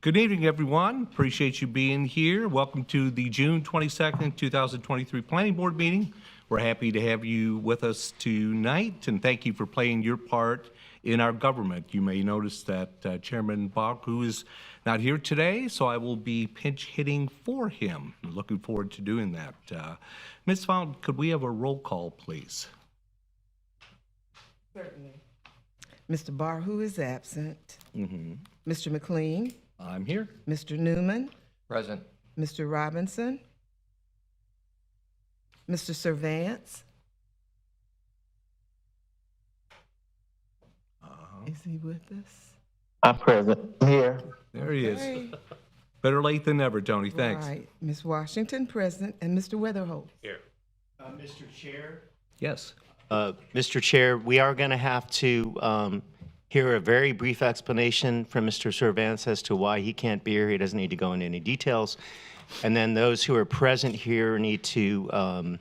Good evening, everyone. Appreciate you being here. Welcome to the June 22nd, 2023 Planning Board meeting. We're happy to have you with us tonight, and thank you for playing your part in our government. You may notice that Chairman Bach, who is not here today, so I will be pinch hitting for him. Looking forward to doing that. Ms. Fountain, could we have a roll call, please? Certainly. Mr. Barr, who is absent. Mr. McLean. I'm here. Mr. Newman. Present. Mr. Robinson. Mr. Servance. Is he with us? I'm present. Here. There he is. Okay. Better late than never, Tony. Thanks. Right. Ms. Washington, present, and Mr. Weatherholt. Here. Mr. Chair. Yes. Mr. Chair, we are going to have to hear a very brief explanation from Mr. Servance as to why he can't be here. He doesn't need to go into any details. And then those who are present here need to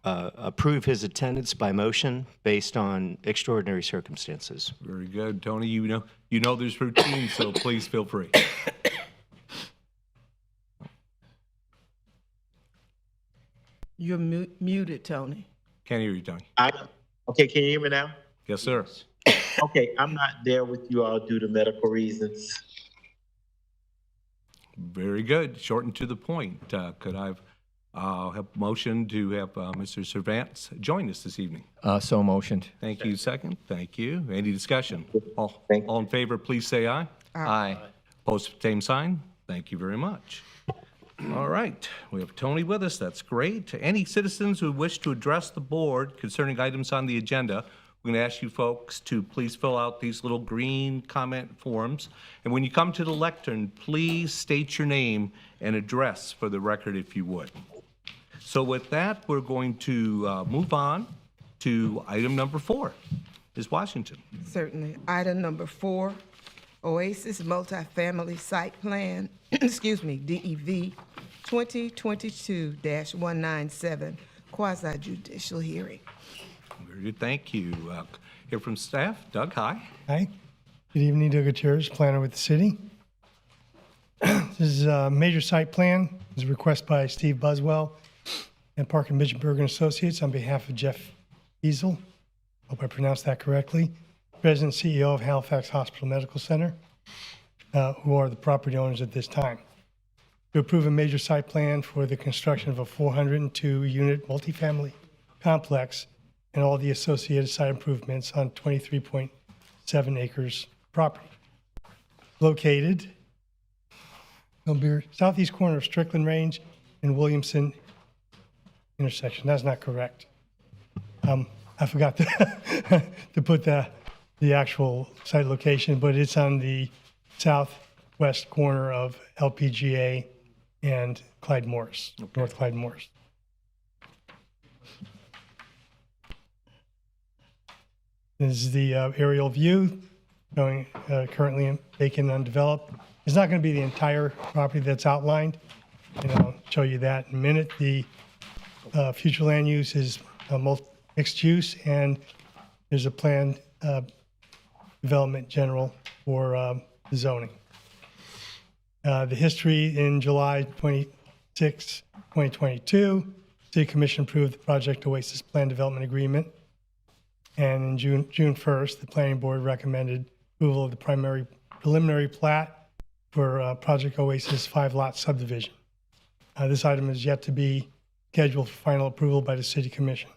approve his attendance by motion based on extraordinary circumstances. Very good, Tony. You know there's routine, so please feel free. You're muted, Tony. Can't hear you, Tony. Okay, can you hear me now? Yes, sir. Okay, I'm not there with you all due to medical reasons. Very good. Short and to the point. Could I have a motion to have Mr. Servance join us this evening? So motioned. Thank you. Second. Thank you. Any discussion? All in favor, please say aye. Aye. Opposed, same sign. Thank you very much. All right, we have Tony with us. That's great. Any citizens who wish to address the board concerning items on the agenda, we're going to ask you folks to please fill out these little green comment forms. And when you come to the lectern, please state your name and address for the record if you would. So with that, we're going to move on to item number 4. Ms. Washington. Certainly. Item number 4, Oasis Multifamily Site Plan, excuse me, DEV 2022-197, quasi-judicial hearing. Very good, thank you. Hear from staff. Doug, hi. Hi. Good evening, Doug Gutierrez, planner with the city. This is a major site plan. It's a request by Steve Buswell and Park and Midgenberg and Associates on behalf of Jeff Easel. Hope I pronounced that correctly. President and CEO of Halifax Hospital Medical Center, who are the property owners at this time. To approve a major site plan for the construction of a 402-unit multifamily complex and all the associated site improvements on 23.7 acres property. Located on the southeast corner of Strickland Range and Williamson intersection. That's not correct. I forgot to put the actual site location, but it's on the southwest corner of LPGA and Clyde Morris, North Clyde Morris. This is the aerial view going currently vacant and undeveloped. It's not going to be the entire property that's outlined, and I'll show you that in a minute. The future land use is mixed use, and there's a planned development general for zoning. The history: in July 26, 2022, City Commission approved the Project Oasis Plan Development Agreement. And in June 1st, the Planning Board recommended approval of the preliminary plat for Project Oasis 5-lot subdivision. This item is yet to be scheduled for final approval by the City Commission.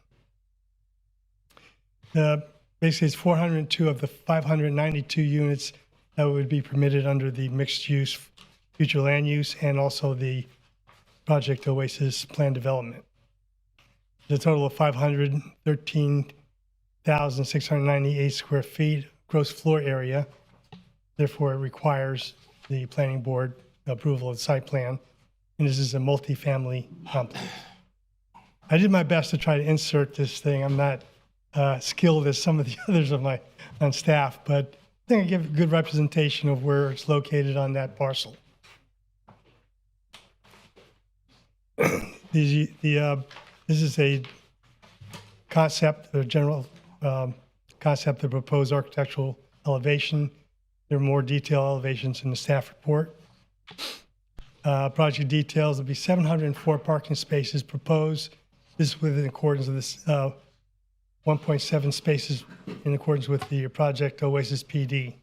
Basically, it's 402 of the 592 units that would be permitted under the mixed-use future land use and also the Project Oasis plan development. The total of 513,698 square feet gross floor area. Therefore, it requires the Planning Board approval of the site plan. And this is a multifamily complex. I did my best to try to insert this thing. I'm not skilled as some of the others on staff, but I think I give a good representation of where it's located on that parcel. This is a concept, a general concept of proposed architectural elevation There are more detailed elevations in the staff report. Project details, there'll be 704 parking spaces proposed. This is within accordance with this 1.7 spaces in accordance with the project Oasis PD.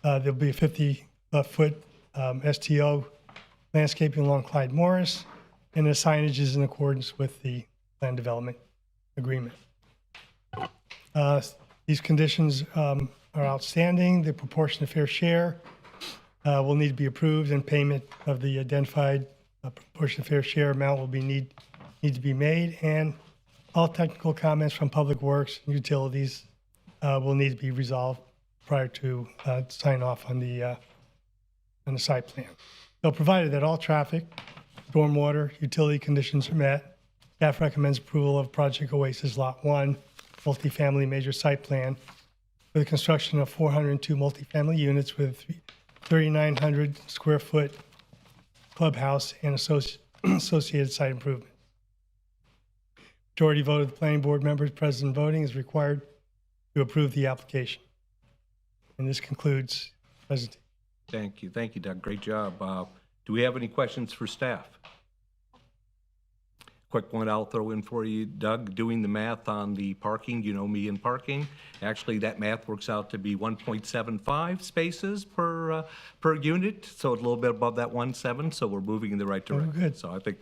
There'll be a 50-foot STO landscaping along Clyde Morris, and the signage is in accordance with the land development agreement. These conditions are outstanding. The proportionate fair share will need to be approved, and payment of the identified proportionate fair share amount will need to be made, and all technical comments from Public Works and Utilities will need to be resolved prior to sign off on the site plan. So provided that all traffic, stormwater, utility conditions are met, staff recommends approval of Project Oasis Lot 1 multifamily major site plan for the construction of 402 multifamily units with 3,900 square foot clubhouse and associated site improvement. Majority vote of the planning board members present voting is required to approve the application. And this concludes the presentation. Thank you, Doug. Great job. Do we have any questions for staff? Quick one I'll throw in for you, Doug, doing the math on the parking, you know me in parking. Actually, that math works out to be 1.75 spaces per unit, so it's a little bit above that 1.7, so we're moving in the right direction. good. So I think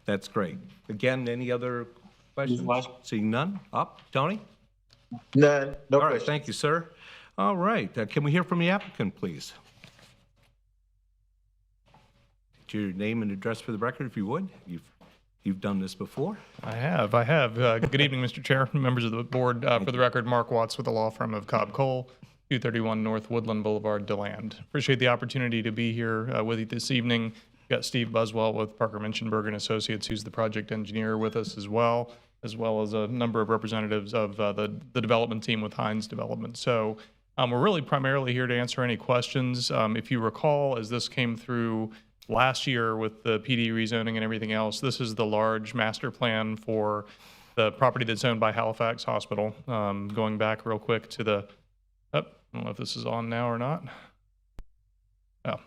that's great. Again, any other questions? Seeing none? Up, Tony? None, no All right, questions. thank you, sir. All right, can we hear from the applicant, please? Your name and address for the record, if you would. You've done this before. I have. Good evening, Mr. Chair, members of the board. For the record, Mark Watts with the law firm of Cobb Cole, 231 North Woodland Boulevard, DeLand. Appreciate the opportunity to be here with you this evening. Got Steve Buswell with Parker Minchenberg and Associates, who's the project engineer with us as well as a number of representatives of the development team with Hines Development. So we're really primarily here to answer any questions. If you recall, as this came through last year with the PD rezoning and everything else, this is the large master plan for the property that's owned by Halifax Hospital. Going back real quick to the, I don't know if this is on now or not.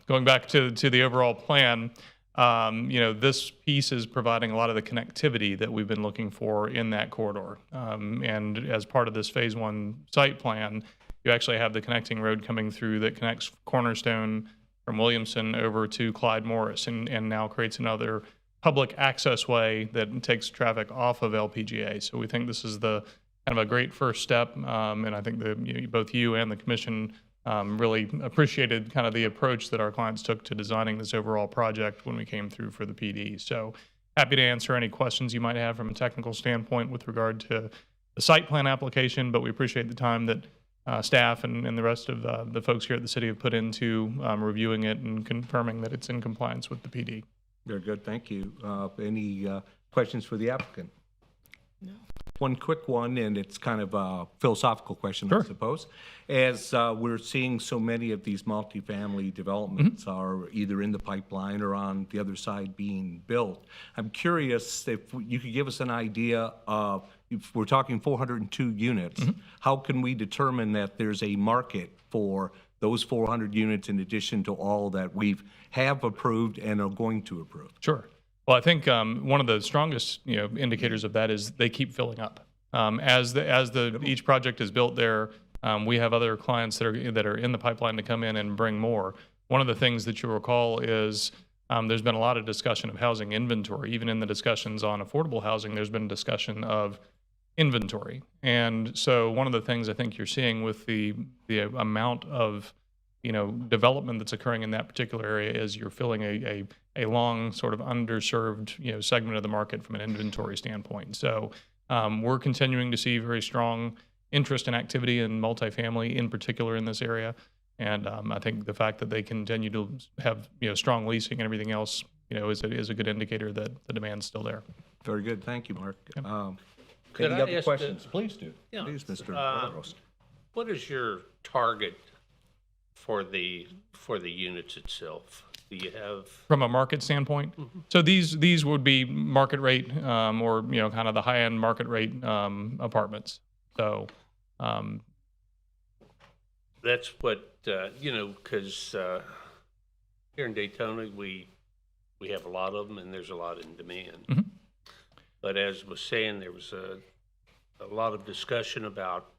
Going back to the overall plan, this piece is providing a lot of the connectivity that we've been looking for in that corridor. And as part of this phase 1 site plan, you actually have the connecting road coming through that connects Cornerstone from Williamson over to Clyde Morris, and now creates another public access way that takes traffic off of LPGA. So we think this is the kind of a great first step, and I think both you and the commission really appreciated kind of the approach that our clients took to designing this overall project when we came through for the PD. So happy to answer any questions you might have from a technical standpoint with regard to the site plan application, but we appreciate the time that staff and the rest of the folks here at the city have put into reviewing it and confirming that it's in compliance with the PD. Very good, thank you. Any questions for the applicant? No. One quick one, and it's kind of a philosophical question, I suppose. As we're seeing so many of these multifamily developments are either in the pipeline or on the other side being built, I'm curious if you could give us an idea of, if we're talking 402 units, how can we determine that there's a market for those 400 units in addition to all that we've have approved and are going to approve? Sure. Well, I think one of the strongest indicators of that is they keep filling up. As each project is built there, we have other clients that are in the pipeline to come in and bring more. One of the things that you'll recall is there's been a lot of discussion of housing inventory. Even in the discussions on affordable housing, there's been discussion of inventory. And so one of the things I think you're seeing with the amount of development that's occurring in that particular area is you're filling a long sort of underserved segment of the market from an inventory standpoint. So we're continuing to see very strong interest and activity in multifamily, in particular in this area. And I think the fact that they continue to have strong leasing and everything else is a good indicator that the demand's still there. Very good, thank you, Mark. Could Any I other ask questions? Please do. Yeah. Please, Mr. Barros. What is your target for the units itself? Do you have? From a market standpoint, so these would be market rate or kind of the high end market rate apartments. So that's what, because here in Daytona, we have a lot of them and there's a lot in demand. But as was saying, there was a lot of discussion about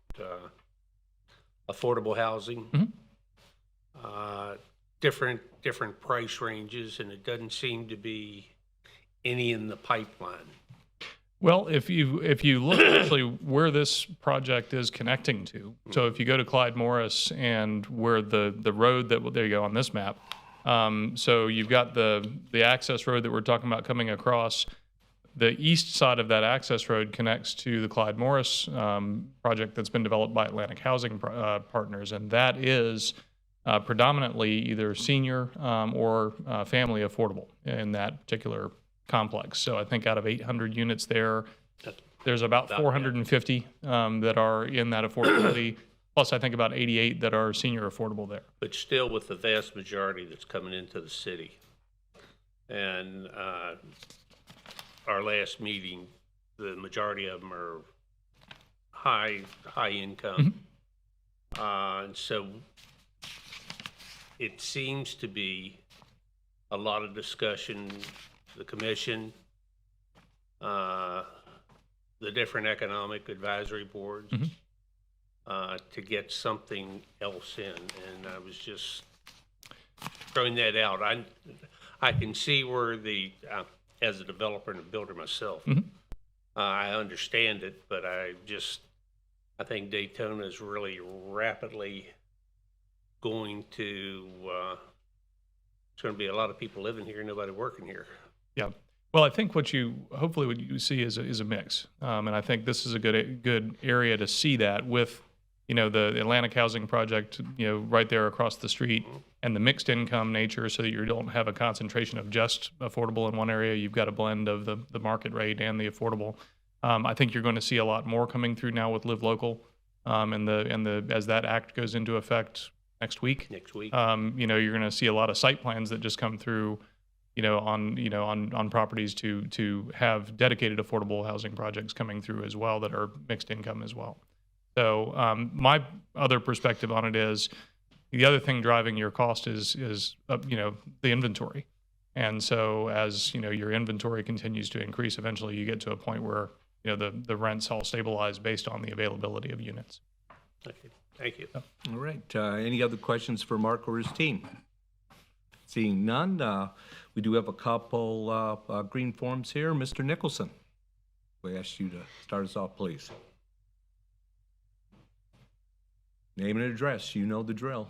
affordable housing, different price ranges, and it doesn't seem to be any in the pipeline. Well, if you look actually where this project is connecting to, so if you go to Clyde Morris and where the road there you go on this map. So you've got the access road that we're talking about coming across. The east side of that access road connects to the Clyde Morris project that's been developed by Atlantic Housing Partners, and that is predominantly either senior or family affordable in that particular complex. So I think out of 800 units there's about 450 that are in that affordability, plus I think about 88 that are senior affordable there. But still with the vast majority that's coming into the city. And our last meeting, the majority of them are high income. And so it seems to be a lot of discussion, the commission, the different economic advisory boards, to get something else in. And I was just throwing that out. I can see where as a developer and a builder myself, I understand it, but I think Daytona is really rapidly going to, it's going to be a lot of people living here, nobody working here. Yeah. Well, I think what you see is a mix, and I think this is a good area to see that with, the Atlantic Housing Project, right there across the street, and the mixed income nature, so that you don't have a concentration of just affordable in one area. You've got a blend of the market rate and the affordable. I think you're going to see a lot more coming through now with Live Local, and as that act goes into effect next week. You're going to see a lot of site plans that just come through, on properties to have dedicated affordable housing projects coming through as well that are mixed income as well. So my other perspective on it is the other thing driving your cost is the inventory. And so as your inventory continues to increase, eventually you get to a point where the rents all stabilize based on the availability of units. Okay. Thank you. All right. Any other questions for Mark or his team? Seeing none, we do have a couple green forms here. Mr. Nicholson, we ask you to start us off, please. Name and address. You know the drill.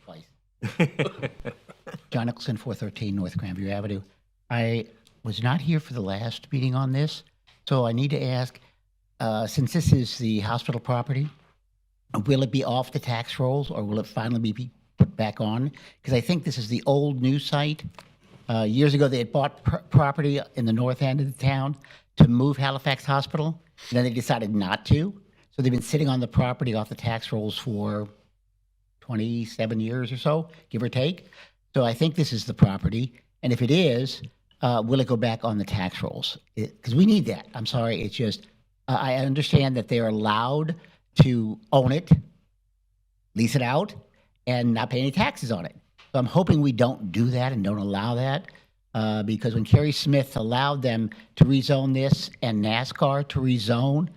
Twice. John Nicholson, 413 North Grandview Avenue. I was not here for the last meeting on this, so I need to ask, since this is the hospital property, will it be off the tax rolls or will it finally be put back on? Because I think this is the old news site. Years ago, they had bought property in the north end of the town to move Halifax Hospital, and then they decided not to. So they've been sitting on the property off the tax rolls for 27 years or so, give or take. So I think this is the property. And if it is, will it go back on the tax rolls? Because we need that. I'm sorry. It's just, I understand that they're allowed to own it, lease it out, and not pay any taxes on it. So I'm hoping we don't do that and don't allow that. Because when Kerry Smith allowed them to rezone this and NASCAR to rezone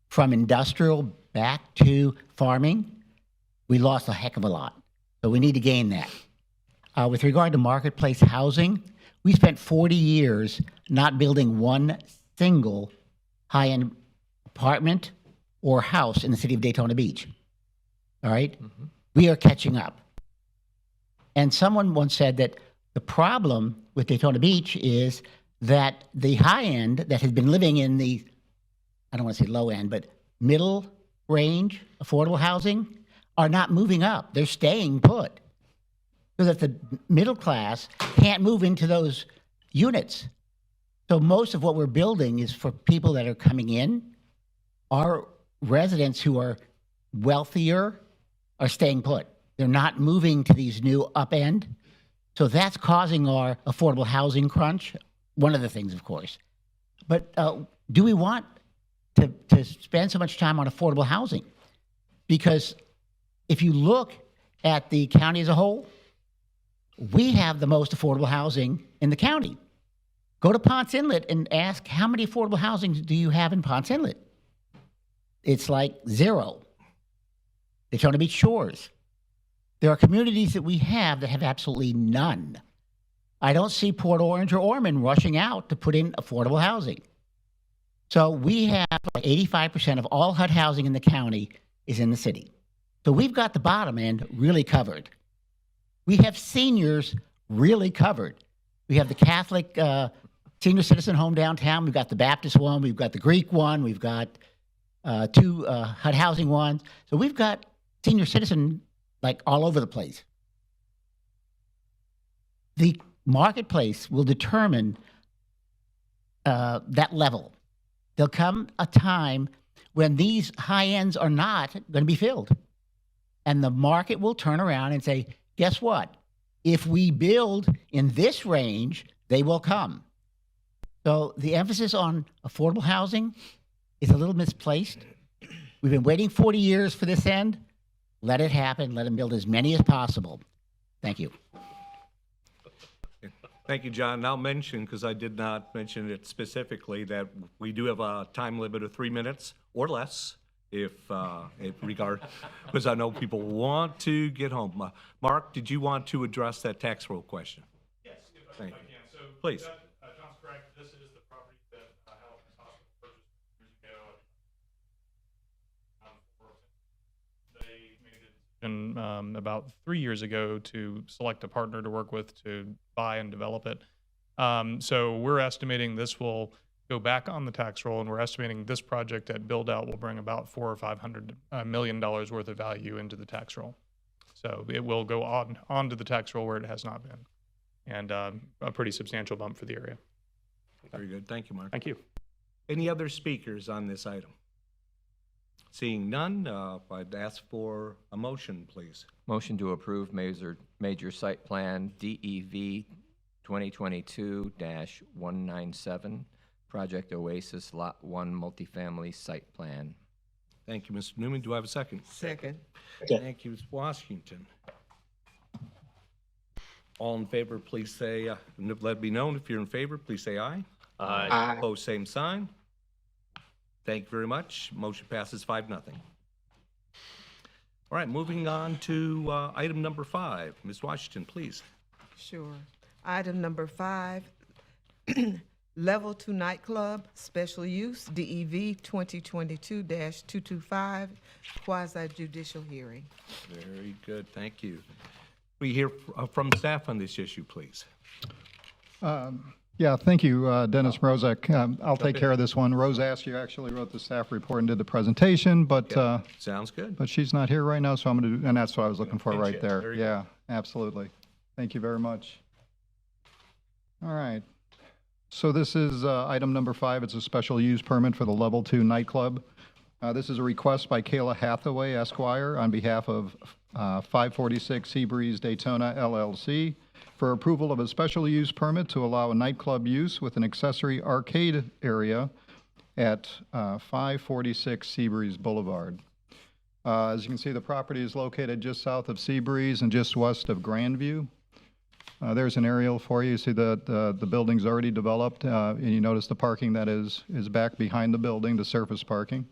from industrial back to farming, we lost a heck of a lot. So we need to gain that. With regard to marketplace housing, we spent 40 years not building one single high-end apartment or house in the city of Daytona Beach. All right? We are catching up. And someone once said that the problem with Daytona Beach is that the high end that has been living in the, I don't want to say low end, but middle range affordable housing are not moving up. They're staying put. So that the middle class can't move into those units. So most of what we're building is for people that are coming in. Our residents who are wealthier are staying put. They're not moving to these new up end. So that's causing our affordable housing crunch. One of the things, of course. But do we want to spend so much time on affordable housing? Because if you look at the county as a whole, we have the most affordable housing in the county. Go to Ponce Inlet and ask how many affordable housings do you have in Ponce Inlet? It's like 0. Daytona Beach Shores. There are communities that we have that have absolutely none. I don't see Port Orange or Ormond rushing out to put in affordable housing. So we have like 85% of all HUD housing in the county is in the city. So we've got the bottom end really covered. We have seniors really covered. We have the Catholic senior citizen home downtown. We've got the Baptist one. We've got the Greek one. We've got 2 HUD housing ones. So we've got senior citizen like all over the place. The marketplace will determine that level. There'll come a time when these high ends are not going to be filled. And the market will turn around and say, guess what? If we build in this range, they will come. So the emphasis on affordable housing is a little misplaced. We've been waiting 40 years for this end. Let it happen. Let them build as many as possible. Thank you. Thank you, John. And I'll mention, because I did not mention it specifically, that we do have a time limit of 3 minutes or less if because I know people want to get home. Mark, did you want to address that tax roll question? Yes, if I Thank can. So Please. John's correct. This is the property that Halifax Hospital purchased years ago. They made a decision about 3 years ago to select a partner to work with to buy and develop it. So we're estimating this will go back on the tax roll, and we're estimating this project at build out will bring about $400 or $500 million worth of value into the tax roll. So it will go onto the tax roll where it has not been, and a pretty substantial bump for the area. Very good. Thank you, Mark. Thank you. Any other speakers on this item? Seeing none, I'd ask for a motion, please. Motion to approve major site plan DEV 2022-197, Project Oasis Lot 1 multifamily site plan. Thank you, Mr. Newman. Do I have a second? Second. Thank you, Ms. Washington. All in favor, please say, let me know if you're in favor, please say aye. Aye. Opposed, same sign. Thank you very much. Motion passes 5-0. All right, moving on to item number 5. Ms. Washington, please. Sure. Item number 5, Level 2 Nightclub, Special Use, DEV 2022-225, quasi judicial hearing. Very good, thank you. We hear from staff on this issue, please. Yeah, thank you, Dennis Mrozek. I'll take care of this one. Rose Askew actually wrote the staff report and did the presentation, but Sounds good. but she's not here right now, so I'm going to, and that's what I was looking for right there. Very Yeah, absolutely. Thank you very much. All right. So this is item number 5. It's a special use permit for the Level 2 nightclub. This is a request by Kayla Hathaway, Esquire, on behalf of 546 Seabreeze Daytona LLC for approval of a special use permit to allow a nightclub use with an accessory arcade area at 546 Seabreeze Boulevard. As you can see, the property is located just south of Seabreeze and just west of Grandview. There's an aerial for you. You see that the building's already developed, and you notice the parking that is back behind the building, the surface parking.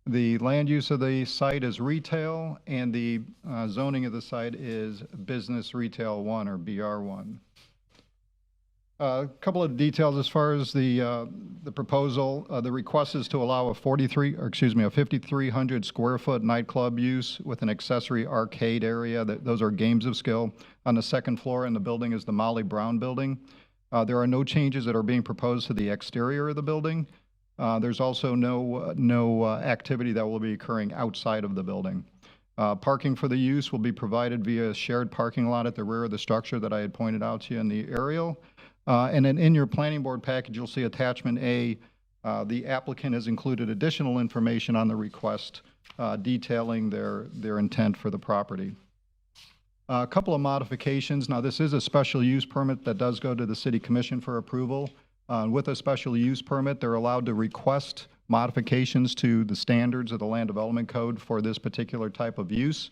The land use of the site is retail, and the zoning of the site is Business Retail 1 or BR1. A couple of details as far as the proposal. The request is to allow a 5,300 square foot nightclub use with an accessory arcade area. Those are games of skill. On the second floor in the building is the Molly Brown building. There are no changes that are being proposed to the exterior of the building. There's also no activity that will be occurring outside of the building. Parking for the use will be provided via a shared parking lot at the rear of the structure that I had pointed out to you in the aerial. And then in your planning board package, you'll see attachment A. The applicant has included additional information on the request detailing their intent for the property. A couple of modifications. Now, this is a special use permit that does go to the City Commission for approval. With a special use permit, they're allowed to request modifications to the standards of the Land Development Code for this particular type of use.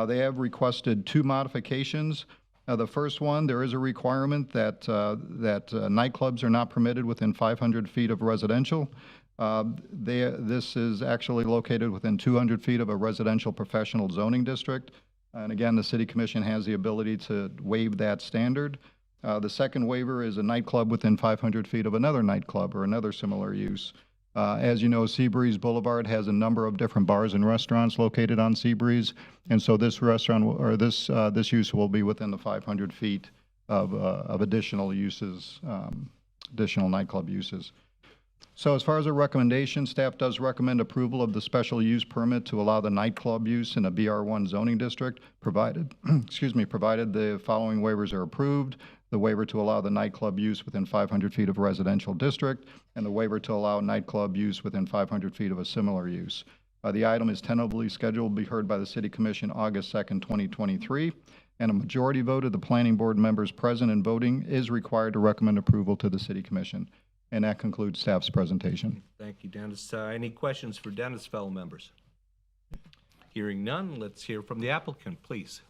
They have requested 2 modifications. The first one, there is a requirement that nightclubs are not permitted within 500 feet of residential. This is actually located within 200 feet of a residential professional zoning district. And again, the City Commission has the ability to waive that standard. The second waiver is a nightclub within 500 feet of another nightclub or another similar use. As you know, Seabreeze Boulevard has a number of different bars and restaurants located on Seabreeze, and so this restaurant or this use will be within the 500 feet of additional uses, additional nightclub uses. So as far as a recommendation, staff does recommend approval of the special use permit to allow the nightclub use in a BR1 zoning district, provided, provided the following waivers are approved: the waiver to allow the nightclub use within 500 feet of a residential district, and the waiver to allow nightclub use within 500 feet of a similar use. The item is tentatively scheduled to be heard by the City Commission August 2nd, 2023, and a majority vote of the Planning Board members present and voting is required to recommend approval to the City Commission. And that concludes staff's presentation. Thank you, Dennis. Any questions for Dennis, fellow members? Hearing none, let's hear from the applicant, please.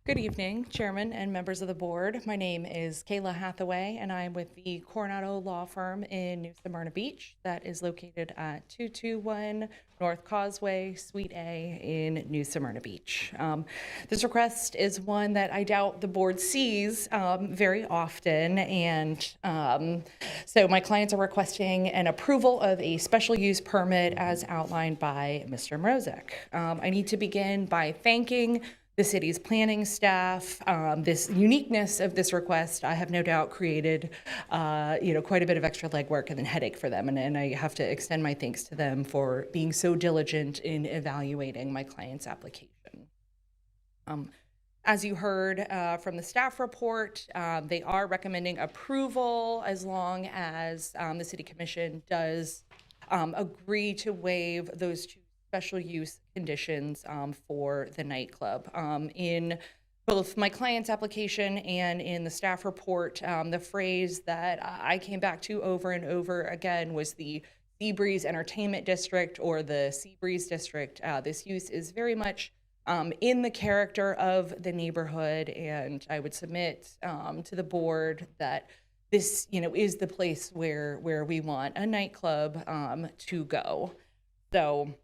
Good evening, Chairman and members of the board. My name is Kayla Hathaway, and I'm with the Coronado Law Firm in New Smyrna Beach that is located at 221 North Causeway, Suite A in New Smyrna Beach. This request is one that I doubt the board sees very often, and so my clients are requesting an approval of a special use permit as outlined by Mr. Mrozek. I need to begin by thanking the city's planning staff. This uniqueness of this request, I have no doubt created, quite a bit of extra legwork and then headache for them. And I have to extend my thanks to them for being so diligent in evaluating my client's application. As you heard from the staff report, they are recommending approval as long as the City Commission does agree to waive those 2 special use conditions for the nightclub. In both my client's application and in the staff report, the phrase that I came back to over and over again was the Seabreeze Entertainment District or the Seabreeze District. This use is very much in the character of the neighborhood, and I would submit to the board that this, is the place where we want a nightclub to go. So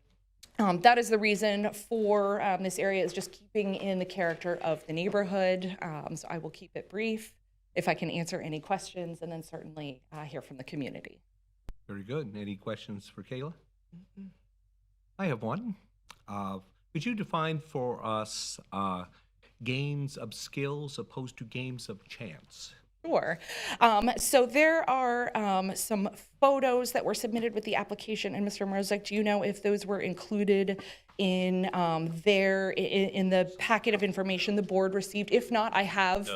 that is the reason for this area, is just keeping in the character of the neighborhood. So I will keep it brief if I can answer any questions, and then certainly hear from the community. Very good. Any questions for Kayla? I have one. Could you define for us games of skills opposed to games of chance? Sure. So there are some photos that were submitted with the application, and Mr. Mrozek, do you know if those were included in in the packet of information the board received? If not, I have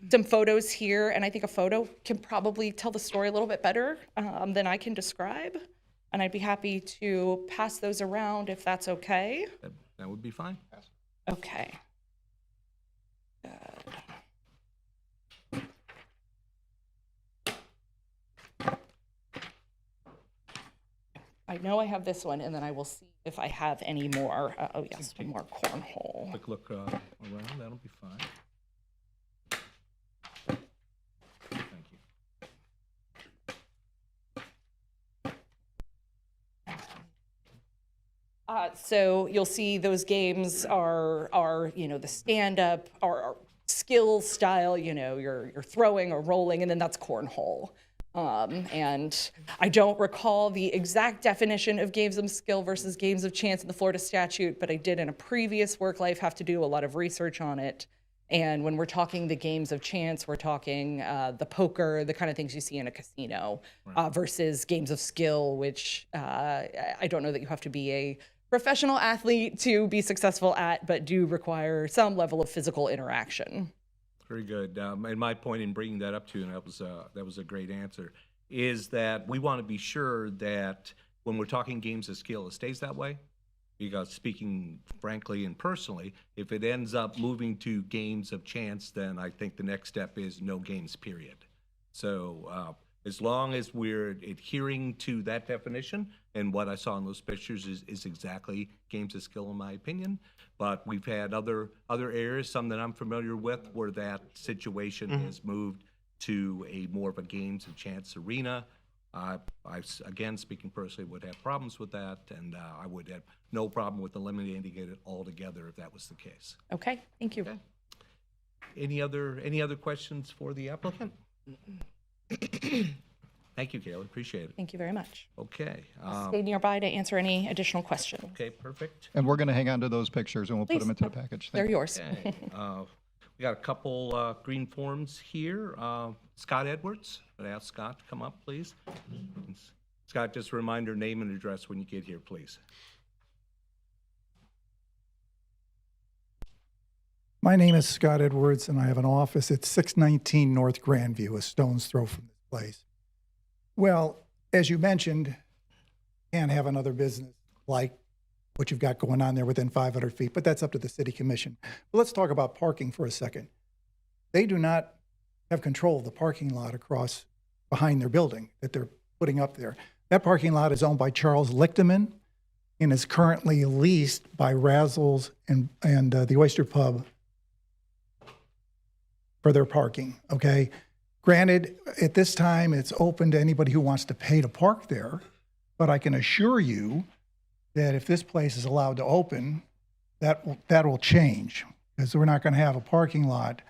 some photos here, and I think a photo can probably tell the story a little bit better than I can describe, and I'd be happy to pass those around if that's okay. That would be fine. Okay. Good. I know I have this one, and then I will see if I have any more. Oh, yes, one more cornhole. Quick look around, that'll be fine. Thank you. So you'll see those games are the stand-up or skill style, you're throwing or rolling, and then that's cornhole. And I don't recall the exact definition of games of skill versus games of chance in the Florida statute, but I did in a previous work life have to do a lot of research on it. And when we're talking the games of chance, we're talking the poker, the kind of things you see in a casino, versus games of skill, which I don't know that you have to be a professional athlete to be successful at, but do require some level of physical interaction. Very good. And my point in bringing that up to you, and that was a great answer, is that we want to be sure that when we're talking games of skill, it stays that way. because speaking frankly and personally, if it ends up moving to games of chance, then I think the next step is no games, period. So as long as we're adhering to that definition, and what I saw in those pictures is exactly games of skill in my opinion, but we've had other areas, some that I'm familiar with, where that situation has moved to a more of a games of chance arena. I, again, speaking personally, would have problems with that, and I would have no problem with eliminating it altogether if that was the case. Okay, thank you. Okay. Any other questions for the applicant? Thank you, Kayla, appreciate it. Thank you very much. Okay, Stay nearby to answer any additional questions. okay, perfect. And we're going to hang on to those pictures and we'll put Please. them into the package. They're Thank you. yours. Okay, we got a couple green forms here. Scott Edwards, I'd ask Scott to come up, please. Scott, just a reminder, name and address when you get here, please. My name is Scott Edwards, and I have an office at 619 North Grandview, a stone's throw from this place. Well, as you mentioned, can't have another business like what you've got going on there within 500 feet, but that's up to the city commission. But let's talk about parking for a second. They do not have control of the parking lot across behind their building that they're putting up there. That parking lot is owned by Charles Lichterman and is currently leased by Razzles and the Oyster Pub for their parking, okay? Granted, at this time, it's open to anybody who wants to pay to park there, but I can assure you that if this place is allowed to open, that will change, because we're not going to have a parking lot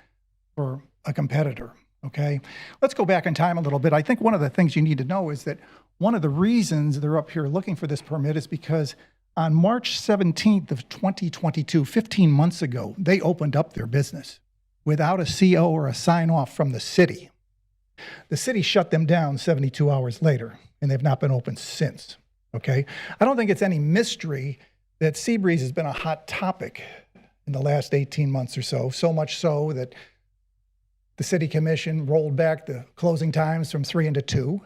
for a competitor, okay? Let's go back in time a little bit. I think one of the things you need to know is that one of the reasons they're up here looking for this permit is because on March 17th of 2022, 15 months ago, they opened up their business without a CO or a sign off from the city. The city shut them down 72 hours later, and they've not been open since, okay? I don't think it's any mystery that Seabreeze has been a hot topic in the last 18 months or so much so that the city commission rolled back the closing times from 3 into 2,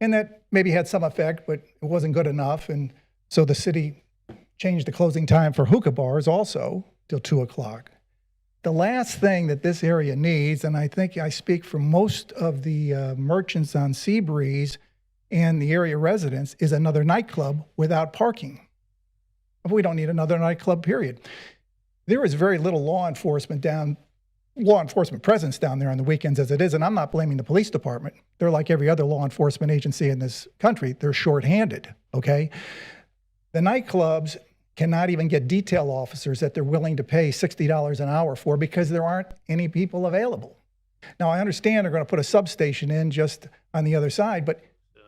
and that maybe had some effect, but it wasn't good enough, and so the city changed the closing time for hookah bars also till 2 o'clock. The last thing that this area needs, and I think I speak for most of the merchants on Seabreeze and the area residents, is another nightclub without parking. We don't need another nightclub, period. There is very little law enforcement presence down there on the weekends as it is, and I'm not blaming the police department. They're like every other law enforcement agency in this country. They're shorthanded, okay? The nightclubs cannot even get detail officers that they're willing to pay $60 an hour for because there aren't any people available. Now, I understand they're going to put a substation in just on the other side, but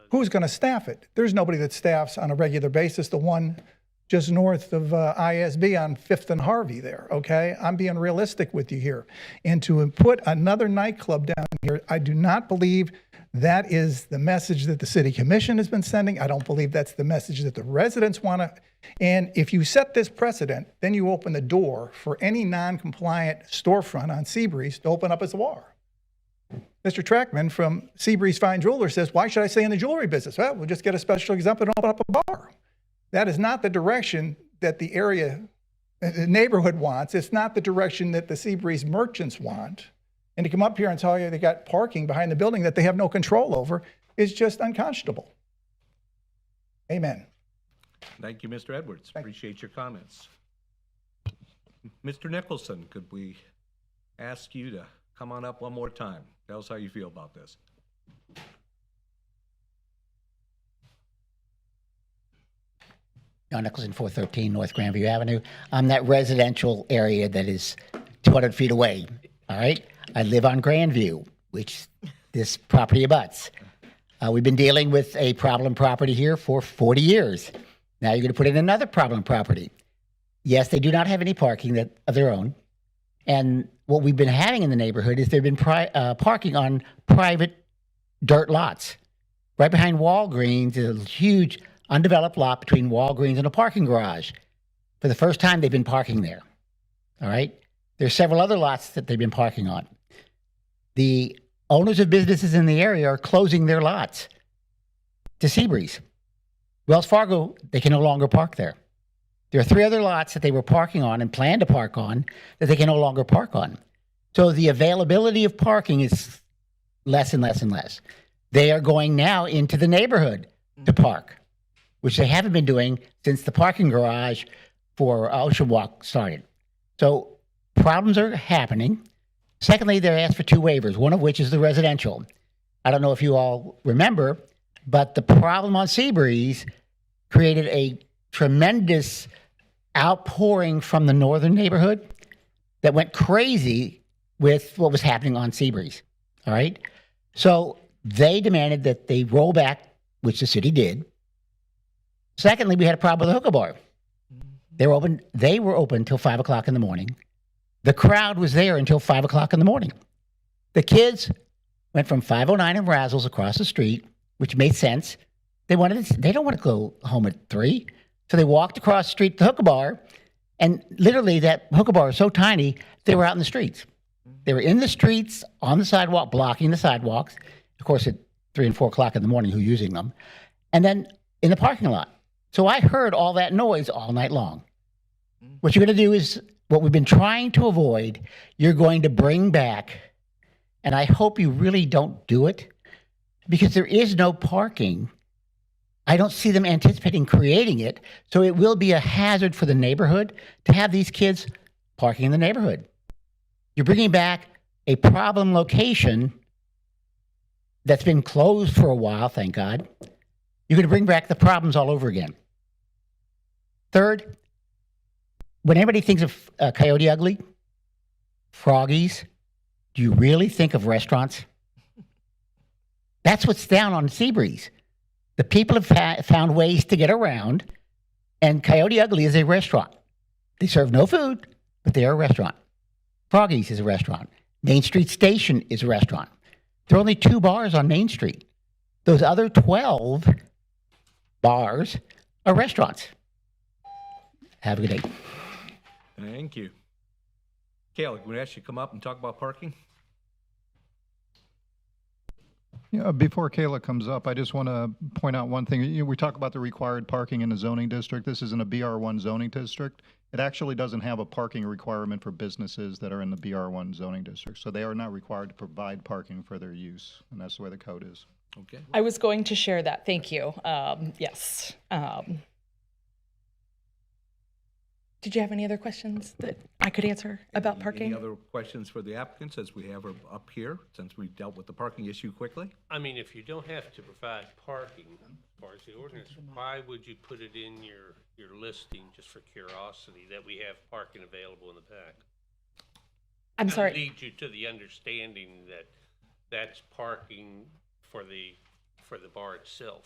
who's going to staff it? There's nobody that staffs on a regular basis the one just north of ISB on 5th and Harvey there, okay? I'm being realistic with you here. And to put another nightclub down here, I do not believe that is the message that the city commission has been sending. I don't believe that's the message that the residents want to. And if you set this precedent, then you open the door for any non-compliant storefront on Seabreeze to open up as a bar. Mr. Trackman from Seabreeze Fine Jeweler says, why should I stay in the jewelry business? Well, we'll just get a special exemption and open up a bar. That is not the direction that the neighborhood wants. It's not the direction that the Seabreeze merchants want. And to come up here and tell you they got parking behind the building that they have no control over is just unconscionable. Amen. Thank you, Mr. Edwards. Appreciate your comments. Mr. Nicholson, could we ask you to come on up one more time? Tell us how you feel about this. John Nicholson, 413 North Grandview Avenue. I'm that residential area that is 200 feet away, all right? I live on Grandview, which this property abuts. We've been dealing with a problem property here for 40 years. Now you're going to put in another problem property. Yes, they do not have any parking of their own. And what we've been having in the neighborhood is they've been parking on private dirt lots. Right behind Walgreens is a huge undeveloped lot between Walgreens and a parking garage. For the first time, they've been parking there. All right? There's several other lots that they've been parking on. The owners of businesses in the area are closing their lots to Seabreeze. Wells Fargo, they can no longer park there. There are 3 other lots that they were parking on and planned to park on that they can no longer park on. So the availability of parking is less and less and less. They are going now into the neighborhood to park, which they haven't been doing since the parking garage for Ocean Walk started. So problems are happening. Secondly, they're asked for 2 waivers, one of which is the residential. I don't know if you all remember, but the problem on Seabreeze created a tremendous outpouring from the northern neighborhood that went crazy with what was happening on Seabreeze. All right. So they demanded that they roll back, which the city did. Secondly, we had a problem with the hookah bar. They were open until 5 o'clock in the morning. The crowd was there until 5 o'clock in the morning. The kids went from 509 and Razzles across the street, which made sense. They don't want to go home at 3. So they walked across the street to the hookah bar, and literally that hookah bar was so tiny, they were out in the streets. They were in the streets, on the sidewalk, blocking the sidewalks. Of course, at 3 and 4 o'clock in the morning, who's using them? And then in the parking lot. So I heard all that noise all night long. What you're going to do is what we've been trying to avoid, you're going to bring back, and I hope you really don't do it, because there is no parking. I don't see them anticipating creating it, so it will be a hazard for the neighborhood to have these kids parking in the neighborhood. You're bringing back a problem location that's been closed for a while, thank God. You're going to bring back the problems all over again. Third, when anybody thinks of Coyote Ugly, Froggies, do you really think of restaurants? That's what's down on Seabreeze. The people have found ways to get around, and Coyote Ugly is a restaurant. They serve no food, but they are a restaurant. Froggies is a restaurant. Main Street Station is a restaurant. There are only 2 bars on Main Street. Those other 12 bars are restaurants. Have a good day. Thank you. Kayla, can we ask you to come up and talk about parking? Yeah, before Kayla comes up, I just want to point out one thing. We talk about the required parking in the zoning district. This is in a BR1 zoning district. It actually doesn't have a parking requirement for businesses that are in the BR1 zoning district. So they are not required to provide parking for their use, and that's the way the code is. Okay. I was going to share that. Thank you. Yes. Did you have any other questions that I could answer about parking? Any other questions for the applicants as we have her up here, since we dealt with the parking issue quickly? I mean, if you don't have to provide parking as far as the ordinance, why would you put it in your listing just for curiosity that we have parking available in the back? I'm sorry. Lead you to the understanding that that's parking for the bar itself.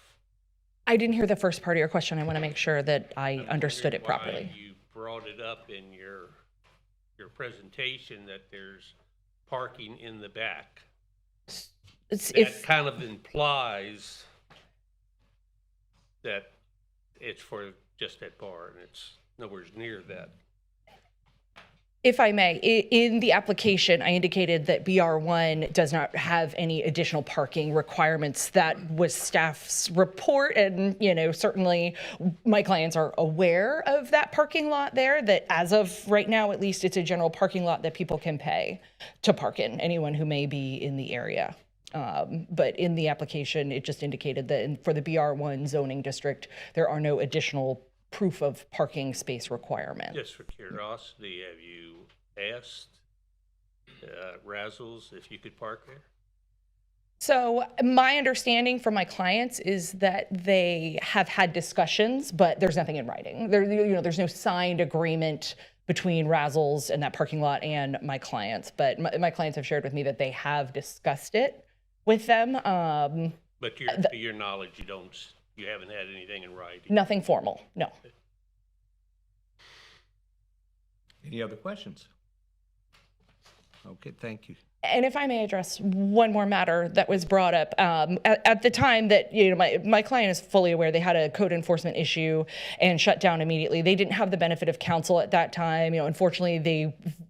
I didn't hear the first part of your question. I want to make sure that I understood it properly. Why you brought it up in your presentation that there's parking in the back. That kind of implies that it's for just that bar, and it's nowhere near that. If I may, in the application, I indicated that BR1 does not have any additional parking requirements. That was staff's report, and certainly my clients are aware of that parking lot there, that as of right now, at least, it's a general parking lot that people can pay to park in, anyone who may be in the area. But in the application, it just indicated that for the BR1 zoning district, there are no additional proof of parking space requirement. Just for curiosity, have you asked Razzles if you could park there? So my understanding from my clients is that they have had discussions, but there's nothing in writing. There's no signed agreement between Razzles and that parking lot and my clients. But my clients have shared with me that they have discussed it with them. But to your knowledge, you haven't had anything in writing? Nothing formal, no. Any other questions? Okay, thank you. And if I may address one more matter that was brought up, at the time that my client is fully aware, they had a code enforcement issue and shut down immediately. They didn't have the benefit of counsel at that time. Unfortunately,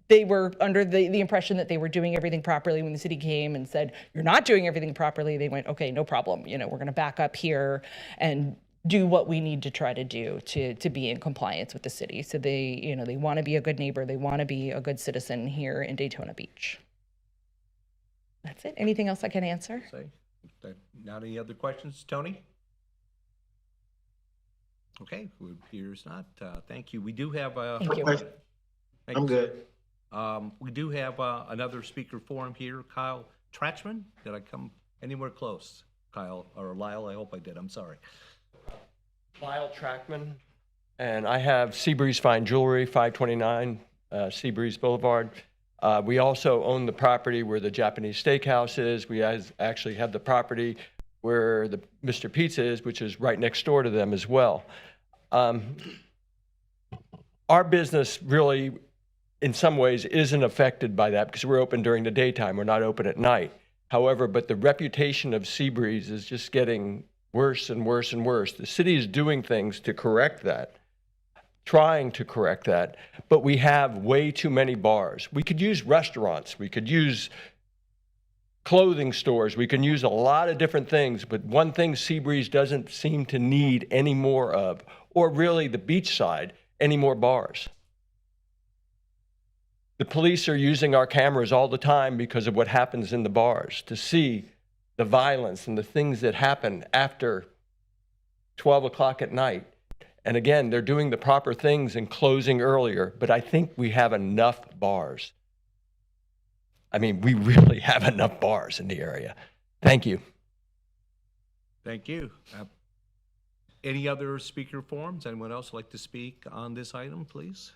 they were under the impression that they were doing everything properly. When the city came and said, "You're not doing everything properly," they went, "Okay, no problem. We're going to back up here and do what we need to try to do to be in compliance with the city. So they, they want to be a good neighbor. They want to be a good citizen here in Daytona Beach. That's it. Anything else I can answer? Say, not any other questions, Tony? Okay, well, here's not. Thank you. We do have. Thank you. Thank I'm you, good. sir. We do have another speaker forum here. Kyle Trachman. Did I come anywhere close? Kyle or Lyle? I hope I did. I'm sorry. Lyle Trackman, and I have Seabreeze Fine Jewelry, 529 Seabreeze Boulevard. We also own the property where the Japanese Steakhouse is. We actually have the property where the Mr. Pizza is, which is right next door to them as well. Our business really, in some ways, isn't affected by that because we're open during the daytime. We're not open at night. However, but the reputation of Seabreeze is just getting worse and worse and worse. The city is doing things to correct that, trying to correct that, but we have way too many bars. We could use restaurants, we could use clothing stores, we can use a lot of different things, but one thing Seabreeze doesn't seem to need any more of, or really the beach side, any more bars. The police are using our cameras all the time because of what happens in the bars to see the violence and the things that happen after 12 o'clock at night. And again, they're doing the proper things and closing earlier, but I think we have enough bars. I mean, we really have enough bars in the area. Thank you. Thank you. Any other speaker forums? Anyone else like to speak on this item, please?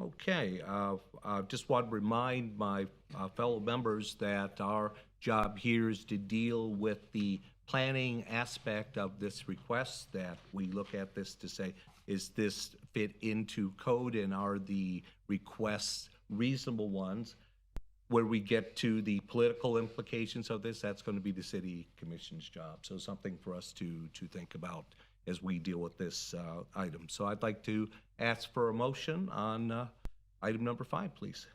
Okay, I just want to remind my fellow members that our job here is to deal with the planning aspect of this request, that we look at this to say, is this fit into code and are the requests reasonable ones? Where we get to the political implications of this, that's going to be the city commission's job. So something for us to think about as we deal with this item. So I'd like to ask for a motion on item number 5, please.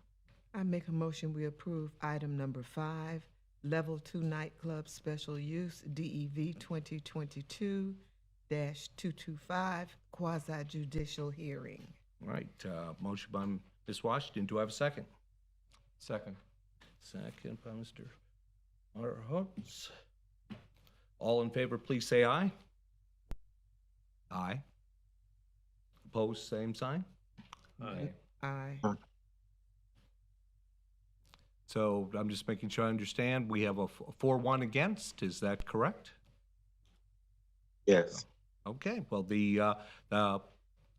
I make a motion we approve item number 5, Level 2 Nightclub Special Use, DEV 2022-225, quasi-judicial hearing. All right, motion by Ms. Washington. Do I have a second? Second. Second by Mr. Hooks. All in favor, please say aye. Aye. Opposed, same sign? Aye. Aye. So I'm just making sure I understand. We have a 4-1 against, is that correct? Yes. Okay, well, the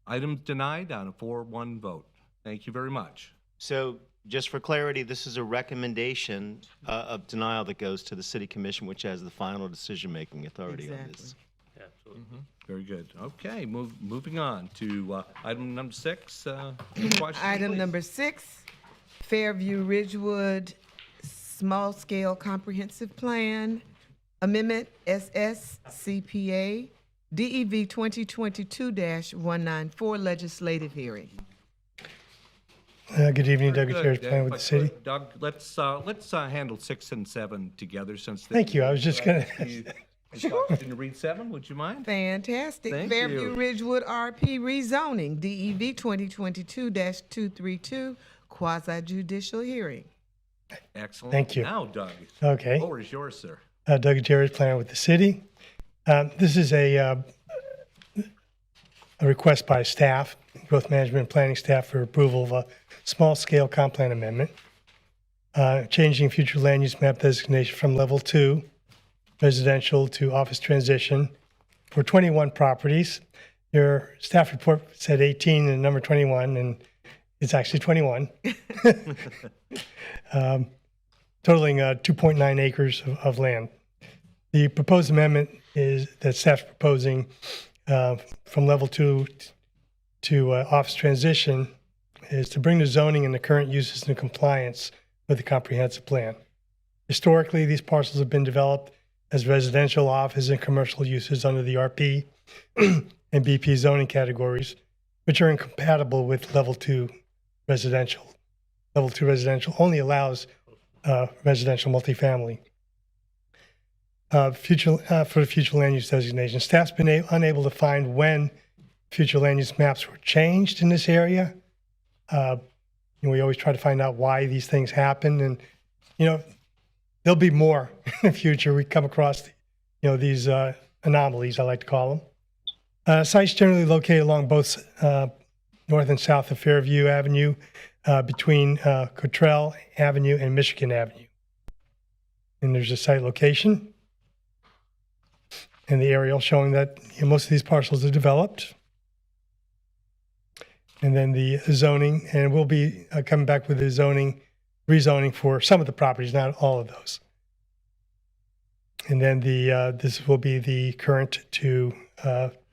item's denied on a 4-1 vote. Thank you very much. So just for clarity, this is a recommendation of denial that goes to the city commission, which has the final decision-making authority on this. Absolutely. Very good. Okay, moving on to item number 6. Item number 6, Fairview Ridgewood Small Scale Comprehensive Plan, Amendment SSCPA, DEV 2022-194 Legislative Hearing. Good evening, Doug Good. Gutierrez, Plan with the City. Doug, let's handle 6 and 7 together since. Thank you. I was just gonna- Didn't read 7, would you mind? Fantastic. Thank Fairview you. Ridgewood RP rezoning, DEV 2022-232, quasi-judicial hearing. Excellent. Thank you. Now, Doug. Okay. The floor is yours, sir. Doug Gutierrez, Plan with the City. This is a request by staff, growth management and planning staff, for approval of a small-scale comp plan amendment, changing future land use map designation from level 2 residential to office transition for 21 properties. Your staff report said 18 and number 21, and it's actually 21. Totaling 2.9 acres of land. The proposed amendment is that staff's proposing from level 2 to office transition is to bring the zoning and the current uses into compliance with the comprehensive plan. Historically, these parcels have been developed as residential, office, and commercial uses under the RP and BP zoning categories, which are incompatible with level 2 residential. Level 2 residential only allows residential multifamily. For the future land use designation. Staff's been unable to find when future land use maps were changed in this area. We always try to find out why these things happen, and there'll be more in the future. We come across these anomalies, I like to call them. Sites generally located along both north and south of Fairview Avenue, between Cottrell Avenue and Michigan Avenue. And there's a site location and the aerial showing that most of these parcels are developed. And then the zoning, and we'll be coming back with the rezoning for some of the properties, not all of those. And then this will be the current to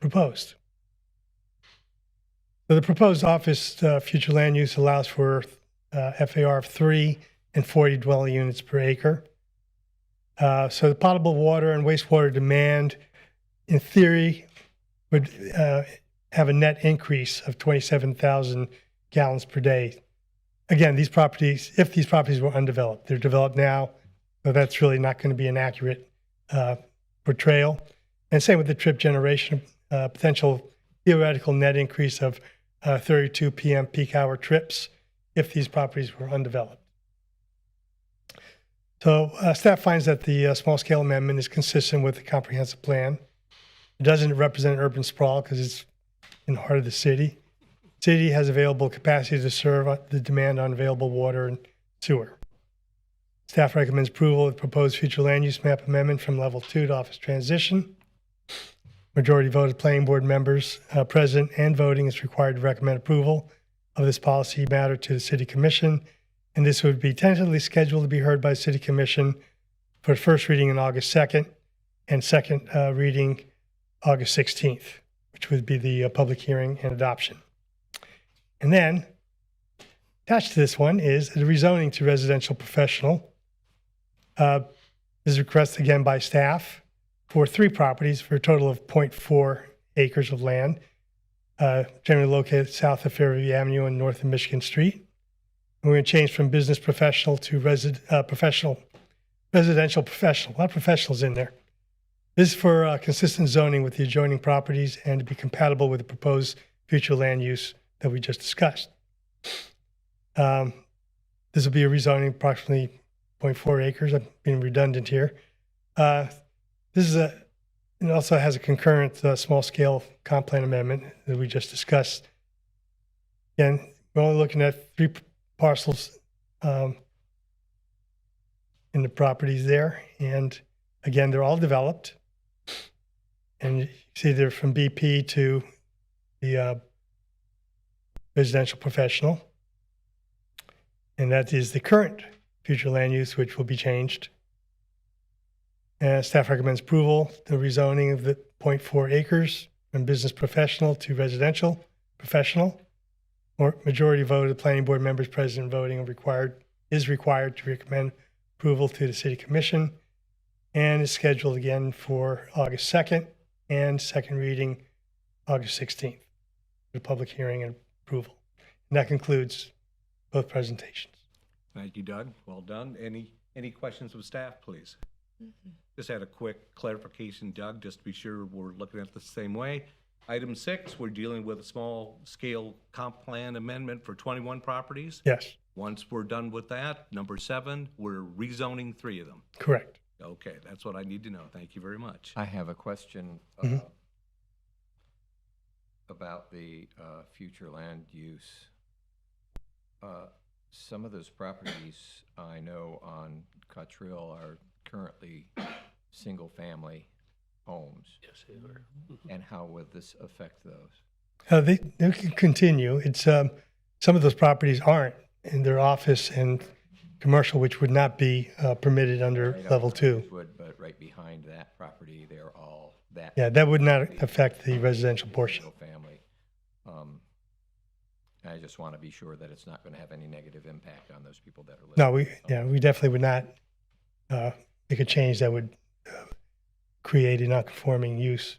proposed. So the proposed office future land use allows for FAR of 3 and 40 dwelling units per acre. So the potable water and wastewater demand, in theory, would have a net increase of 27,000 gallons per day. Again, these properties, if these properties were undeveloped, they're developed now, so that's really not going to be an accurate portrayal. And same with the trip generation, potential theoretical net increase of 32 p.m. peak hour trips if these properties were undeveloped. So staff finds that the small-scale amendment is consistent with the comprehensive plan. It doesn't represent urban sprawl because it's in the heart of the city. City has available capacity to serve the demand on available water and sewer. Staff recommends approval of the proposed future land use map amendment from level 2 to office transition. Majority voted planning board members present and voting is required to recommend approval of this policy matter to the City Commission. And this would be tentatively scheduled to be heard by the City Commission for the first reading on August 2nd and second reading August 16th, which would be the public hearing and adoption. And then attached to this one is the rezoning to residential professional. This is requested again by staff for 3 properties for a total of 0.4 acres of land, generally located south of Fairview Avenue and north of Michigan Street. And we're going to change from business professional to residential professional. A lot of professionals in there. This is for consistent zoning with the adjoining properties and to be compatible with the proposed future land use that we just discussed. This will be a rezoning approximately 0.4 acres. I'm being redundant here. It also has a concurrent small-scale comp plan amendment that we just discussed. Again, we're only looking at 3 parcels in the properties there. And again, they're all developed. And you see they're from BP to the residential professional. And that is the current future land use, which will be changed. And staff recommends approval, the rezoning of the 0.4 acres from business professional to residential professional. Or majority vote of the planning board members present voting is required to recommend approval to the City Commission, and is scheduled again for August 2nd and second reading August 16th, the public hearing and approval. And that concludes both presentations. Thank you, Doug. Well done. Any questions of staff, please? Just had a quick clarification, Doug, just to be sure we're looking at it the same way. Item 6, we're dealing with a small-scale comp plan amendment for 21 properties. Yes, Once we're done with that, number 7, we're rezoning 3 of them. correct. Okay, that's what I need to know. Thank you very much. I have a question about the future land use. Some of those properties I know on Cottrell are currently single-family homes. Yes, they are. And how would this affect those? They can continue. It's some of those properties aren't in their office and commercial, which would not be permitted under Right up level front 2. Would, but right behind that property, they're all that. Yeah, that would not affect the residential portion. Family. I just want to be sure that it's not going to have any negative impact on those people that are living. No, we definitely would not make a change that would create a non-conforming use.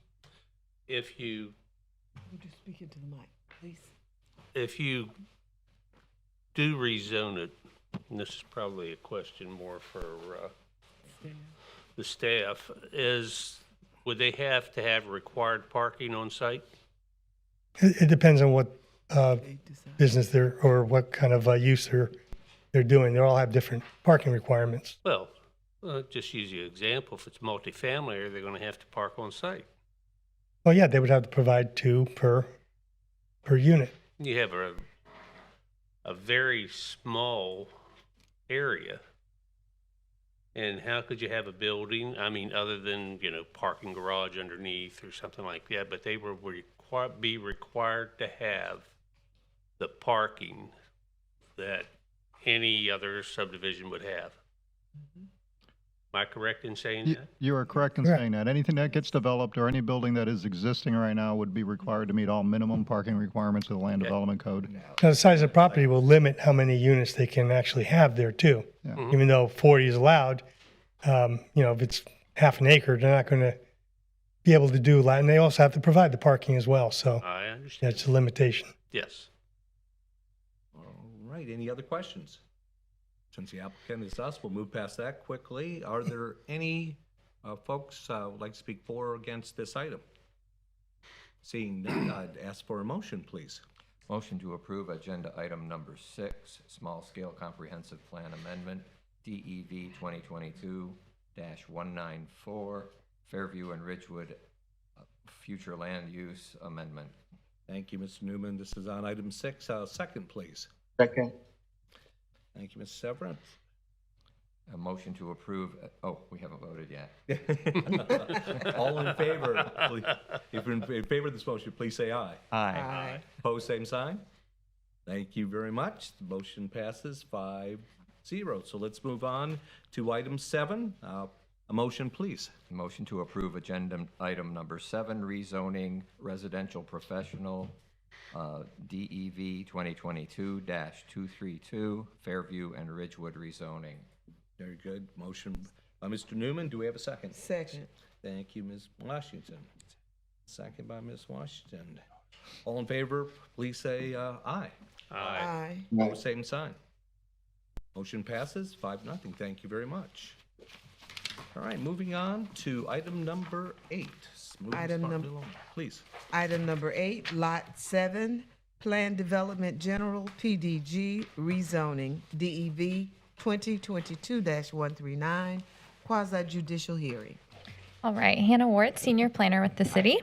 If you Would you speak into the mic, please? if you do rezone it, and this is probably a question more for the staff is, would they have to have required parking on site? It depends on what business they're, or what kind of use they're doing. They all have different parking requirements. Well, just use the example, if it's multifamily, are they gonna have to park on site? Well, yeah, they would have to provide 2 per unit. You have a very small area. And how could you have a building, I mean, other than, parking garage underneath or something like that, but they would be required to have the parking that any other subdivision would have. Am I correct in saying that? You are correct in Correct. saying that. Anything that gets developed or any building that is existing right now would be required to meet all minimum parking requirements of the Land Development Code. Now, the size of the property will limit how many units they can actually have there too. Yeah. Even though 40 is allowed, if it's half an acre, they're not going to be able to do that. And they also have to provide the parking as well. So I understand. that's a limitation. Yes. All right, any other questions? Since the applicant is us, we'll move past that quickly. Are there any folks would like to speak for or against this item? Seeing none, I'd ask for a motion, please. Motion to approve agenda item number 6, Small Scale Comprehensive Plan Amendment, DEV 2022-194, Fairview and Ridgewood Future Land Use Amendment. Thank you, Mr. Newman. This is on item 6. Second, please. Second. Thank you, Mr. Severance. A motion to approve, we haven't voted yet. All in favor, please. If you're in favor of this motion, please say aye. Aye. Opposed, same sign. Thank you very much. The motion passes 5-0. So let's move on to item 7. A motion, please. Motion to approve agenda item number 7, rezoning residential professional, DEV 2022-232, Fairview and Ridgewood rezoning. Very good. Motion by Mr. Newman. Do we have a second? Second. Thank you, Ms. Washington. Second by Ms. Washington. All in favor, please say aye. Aye. Opposed, same sign. Motion passes 5-0. Thank you very much. All right, moving on to item number 8. Please. Item number 8, Lot 7, Plan Development General, PDG, rezoning, DEV 2022-139, quasi judicial hearing. All right, Hannah Wart, Senior Planner with the city.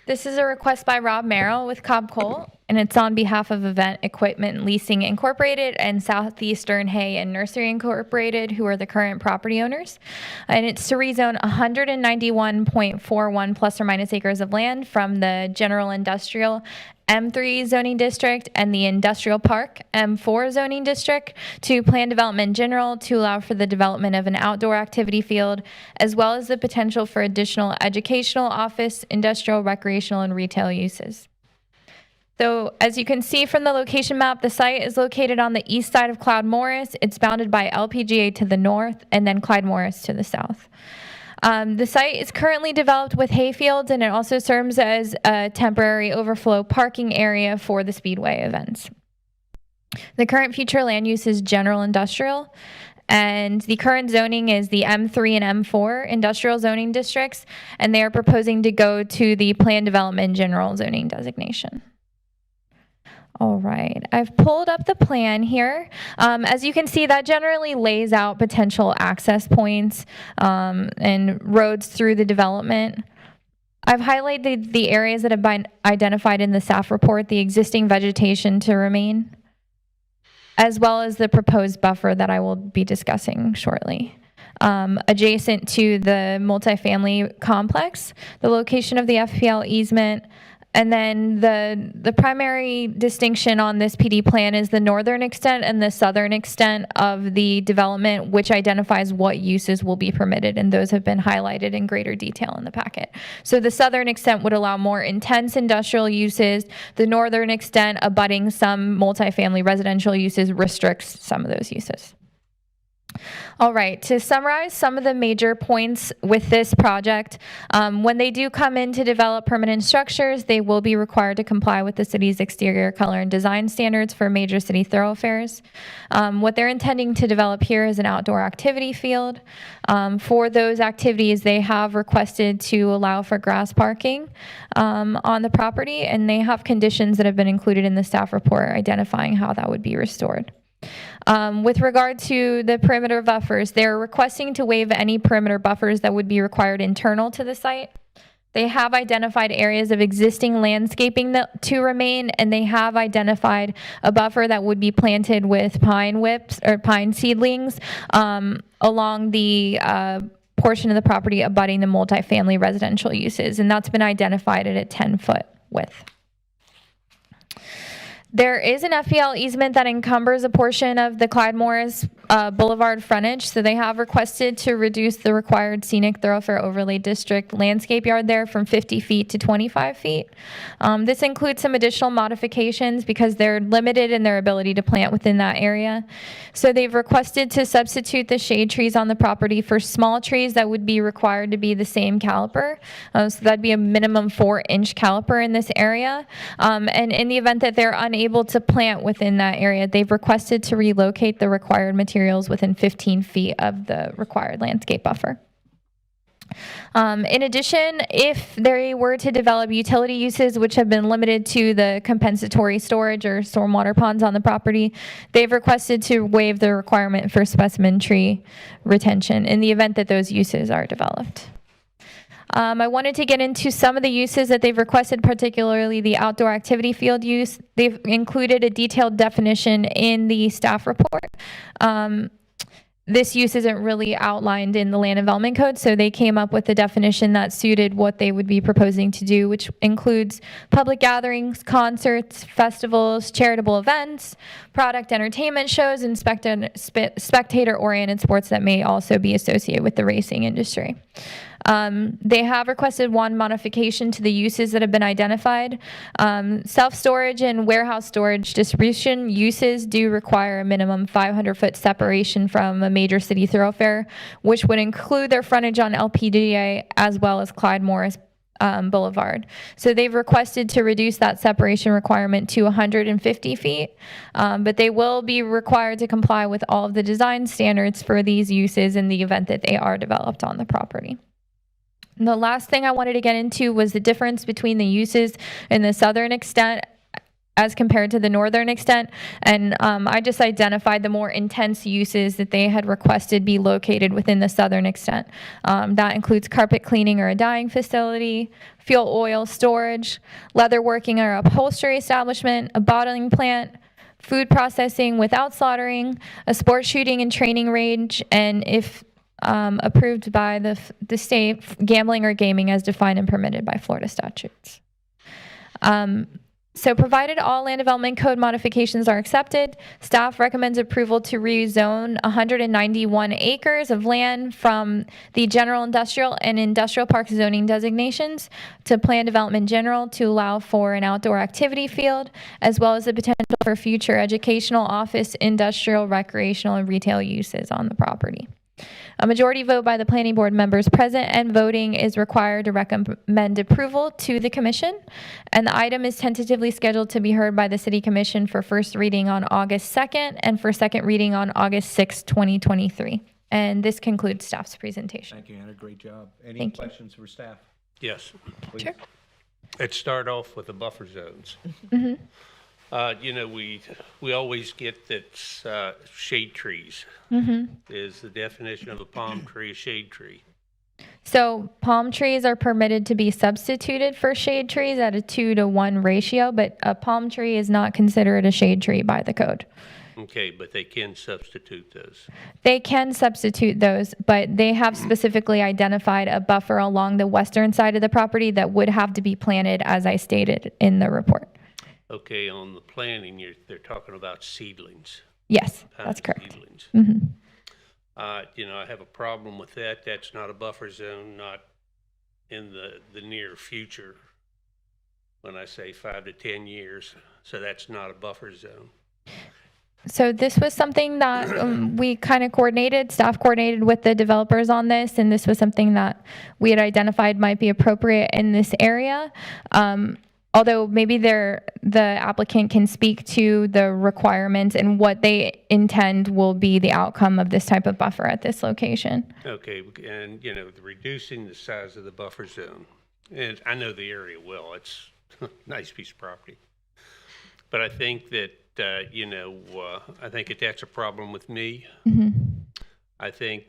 This is a request by Rob Merrill with Cobb Coal, and it's on behalf of Event Equipment Leasing Incorporated and Southeastern Hay and Nursery Incorporated, who are the current property owners. And it's to rezone 191.41 plus or minus acres of land from the General Industrial M3 zoning district and the Industrial Park M4 zoning district to Plan Development General to allow for the development of an outdoor activity field, as well as the potential for additional educational, office, industrial, recreational, and retail uses. So as you can see from the location map, the site is located on the east side of Clyde Morris. It's bounded by LPGA to the north and then Clyde Morris to the south. The site is currently developed with hayfields, and it also serves as a temporary overflow parking area for the Speedway events. The current future land use is general industrial, and the current zoning is the M3 and M4 industrial zoning districts, and they are proposing to go to the Plan Development General zoning designation. All right, I've pulled up the plan here. As you can see, that generally lays out potential access points and roads through the development. I've highlighted the areas that have been identified in the staff report, the existing vegetation to remain, as well as the proposed buffer that I will be discussing shortly. Adjacent to the multifamily complex, the location of the FPL easement, and then the primary distinction on this PD plan is the northern extent and the southern extent of the development, which identifies what uses will be permitted, and those have been highlighted in greater detail in the packet. So the southern extent would allow more intense industrial uses. The northern extent, abutting some multifamily residential uses, restricts some of those uses. All right, to summarize some of the major points with this project, when they do come in to develop permanent structures, they will be required to comply with the city's exterior color and design standards for major city thoroughfares. What they're intending to develop here is an outdoor activity field. For those activities, they have requested to allow for grass parking on the property, and they have conditions that have been included in the staff report identifying how that would be restored. With regard to the perimeter buffers, they're requesting to waive any perimeter buffers that would be required internal to the site. They have identified areas of existing landscaping to remain, and they have identified a buffer that would be planted with pine whips or pine seedlings along the portion of the property abutting the multifamily residential uses, and that's been identified at a 10-foot width. There is an FPL easement that encumbers a portion of the Clyde Morris Boulevard frontage, so they have requested to reduce the required scenic thoroughfare overlay district landscape yard there from 50 feet to 25 feet. This includes some additional modifications because they're limited in their ability to plant within that area. So they've requested to substitute the shade trees on the property for small trees that would be required to be the same caliper. So that'd be a minimum 4-inch caliper in this area. And in the event that they're unable to plant within that area, they've requested to relocate the required materials within 15 feet of the required landscape buffer. In addition, if they were to develop utility uses which have been limited to the compensatory storage or stormwater ponds on the property, they've requested to waive the requirement for specimen tree retention in the event that those uses are developed. I wanted to get into some of the uses that they've requested, particularly the outdoor activity field use. They've included a detailed definition in the staff report. This use isn't really outlined in the Land Development Code, so they came up with a definition that suited what they would be proposing to do, which includes public gatherings, concerts, festivals, charitable events, product entertainment shows, and spectator-oriented sports that may also be associated with the racing industry. They have requested one modification to the uses that have been identified. Self-storage and warehouse storage distribution uses do require a minimum 500-foot separation from a major city thoroughfare, which would include their frontage on LPDA as well as Clyde Morris Boulevard. So they've requested to reduce that separation requirement to 150 feet, but they will be required to comply with all of the design standards for these uses in the event that they are developed on the property. And the last thing I wanted to get into was the difference between the uses in the southern extent as compared to the northern extent. And I just identified the more intense uses that they had requested be located within the southern extent. That includes carpet cleaning or a dyeing facility, fuel oil storage, leather working or upholstery establishment, a bottling plant, food processing without slaughtering, a sports shooting and training range, and if approved by the state, gambling or gaming as defined and permitted by Florida statutes. So provided all Land Development Code modifications are accepted, staff recommends approval to rezone 191 acres of land from the general industrial and industrial park zoning designations to plan development general to allow for an outdoor activity field, as well as the potential for future educational, office, industrial, recreational, and retail uses on the property. A majority vote by the planning board members present and voting is required to recommend approval to the commission, and the item is tentatively scheduled to be heard by the city commission for first reading on August 2nd and for second reading on August 6th, 2023. And this concludes staff's presentation. Thank you, Anna. Great job. Any Thank you. questions for staff? Yes. Sure. Let's start off with the buffer zones. Mm-hmm. You know, we always get that shade trees. Mm-hmm. Is the definition of a palm tree a shade tree? So palm trees are permitted to be substituted for shade trees at a 2-to-1 ratio, but a palm tree is not considered a shade tree by the code. Okay, but they can substitute those. They can substitute those, but they have specifically identified a buffer along the western side of the property that would have to be planted, as I stated in the report. Okay, on the planting, they're talking about seedlings. Yes, Pine that's correct. Seedlings. Mm-hmm. You know, I have a problem with that. That's not a buffer zone, not in the near future. When I say 5 to 10 years, so that's not a buffer zone. So this was something that we kind of coordinated, staff coordinated with the developers on this, and this was something that we had identified might be appropriate in this area. Although maybe the applicant can speak to the requirements and what they intend will be the outcome of this type of buffer at this location. Okay, and, reducing the size of the buffer zone, and I know the area well, it's a nice piece of property. But I think that, I think that's a problem with me. I think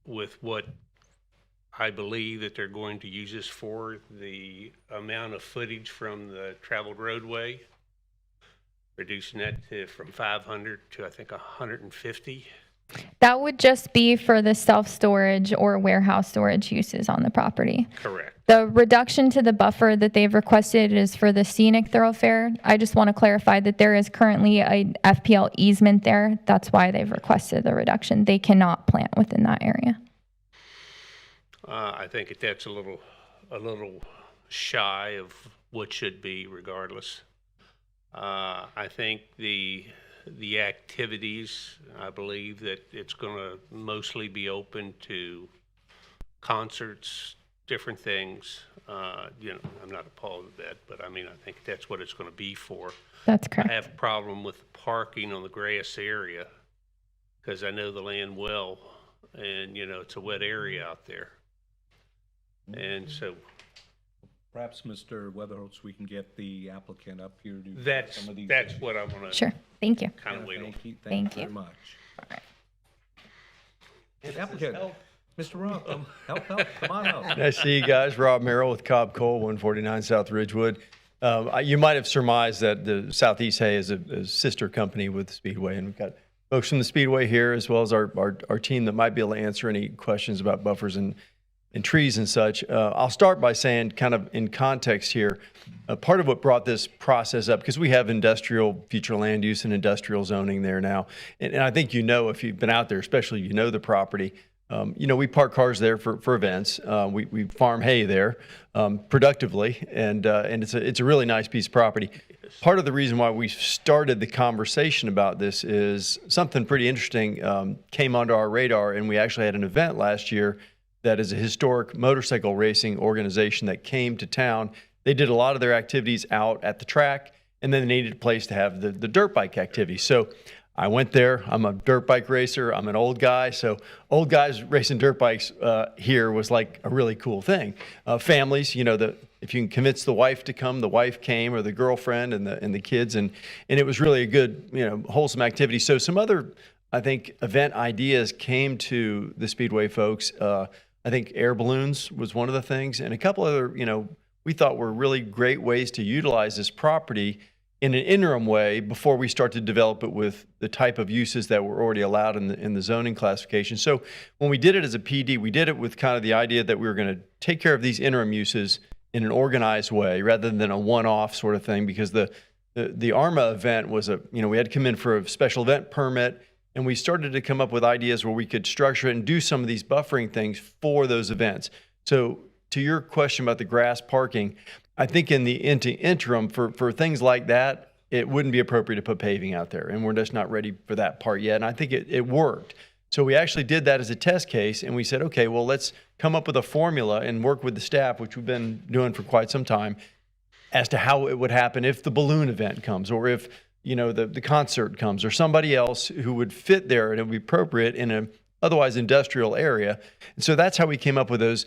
with what I believe that they're going to use this for, the amount of footage from the traveled roadway, reducing that from 500 to, I think, 150. That would just be for the self-storage or warehouse storage uses on the property. Correct. The reduction to the buffer that they've requested is for the scenic thoroughfare. I just want to clarify that there is currently a FPL easement there. That's why they've requested the reduction. They cannot plant within that area. I think that's a little shy of what should be regardless. I think the activities, I believe that it's going to mostly be open to concerts, different things. I'm not opposed to that, but I think that's what it's going to be for. That's correct. I have a problem with parking on the grass area because I know the land well, and it's a wet area out there. And so Perhaps, Mr. Weatherholz, we can get the applicant up here to that's some of these. what I want to Sure. Thank you. kind of wait on. Thank you very much. Applicant, Mr. Roth, help, come on up. Nice to see you guys. Rob Merrill with Cobb Coal, 149 South Ridgewood. You might have surmised that the Southeast Hay is a sister company with Speedway, and we've got folks from the Speedway here, as well as our team that might be able to answer any questions about buffers and trees and such. I'll start by saying, kind of in context here, part of what brought this process up, because we have industrial future land use and industrial zoning there now. And I think if you've been out there, especially the property. We park cars there for events. We farm hay there productively, and it's a really nice piece of property. Part of the reason why we started the conversation about this is something pretty interesting came onto our radar, and we actually had an event last year that is a historic motorcycle racing organization that came to town. They did a lot of their activities out at the track, and then they needed a place to have the dirt bike activity. So I went there. I'm a dirt bike racer. I'm an old guy. So old guys racing dirt bikes here was like a really cool thing. Families, if you can convince the wife to come, the wife came, or the girlfriend and the kids. And it was really a good, wholesome activity. So some other, I think, event ideas came to the Speedway folks. I think air balloons was one of the things, and a couple other, we thought were really great ways to utilize this property in an interim way before we start to develop it with the type of uses that were already allowed in the zoning classification. So when we did it as a PD, we did it with kind of the idea that we were going to take care of these interim uses in an organized way rather than a one-off sort of thing, because the ARMA event was we had to come in for a special event permit. And we started to come up with ideas where we could structure it and do some of these buffering things for those events. So to your question about the grass parking, I think in the interim for things like that, it wouldn't be appropriate to put paving out there. And we're just not ready for that part yet. And I think it worked. So we actually did that as a test case. And we said, okay, well, let's come up with a formula and work with the staff, which we've been doing for quite some time, as to how it would happen if the balloon event comes, or if the concert comes, or somebody else who would fit there and it would be appropriate in an otherwise industrial area. And so that's how we came up with those.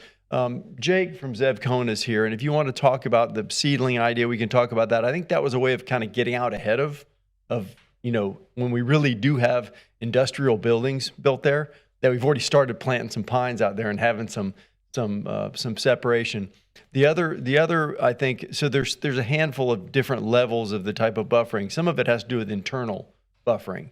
Jake from Zev Cohen is here. And if you want to talk about the seedling idea, we can talk about that. I think that was a way of kind of getting out ahead of when we really do have industrial buildings built there, that we've already started planting some pines out there and having some separation. The other, I think, so there's a handful of different levels of the type of buffering. Some of it has to do with internal buffering.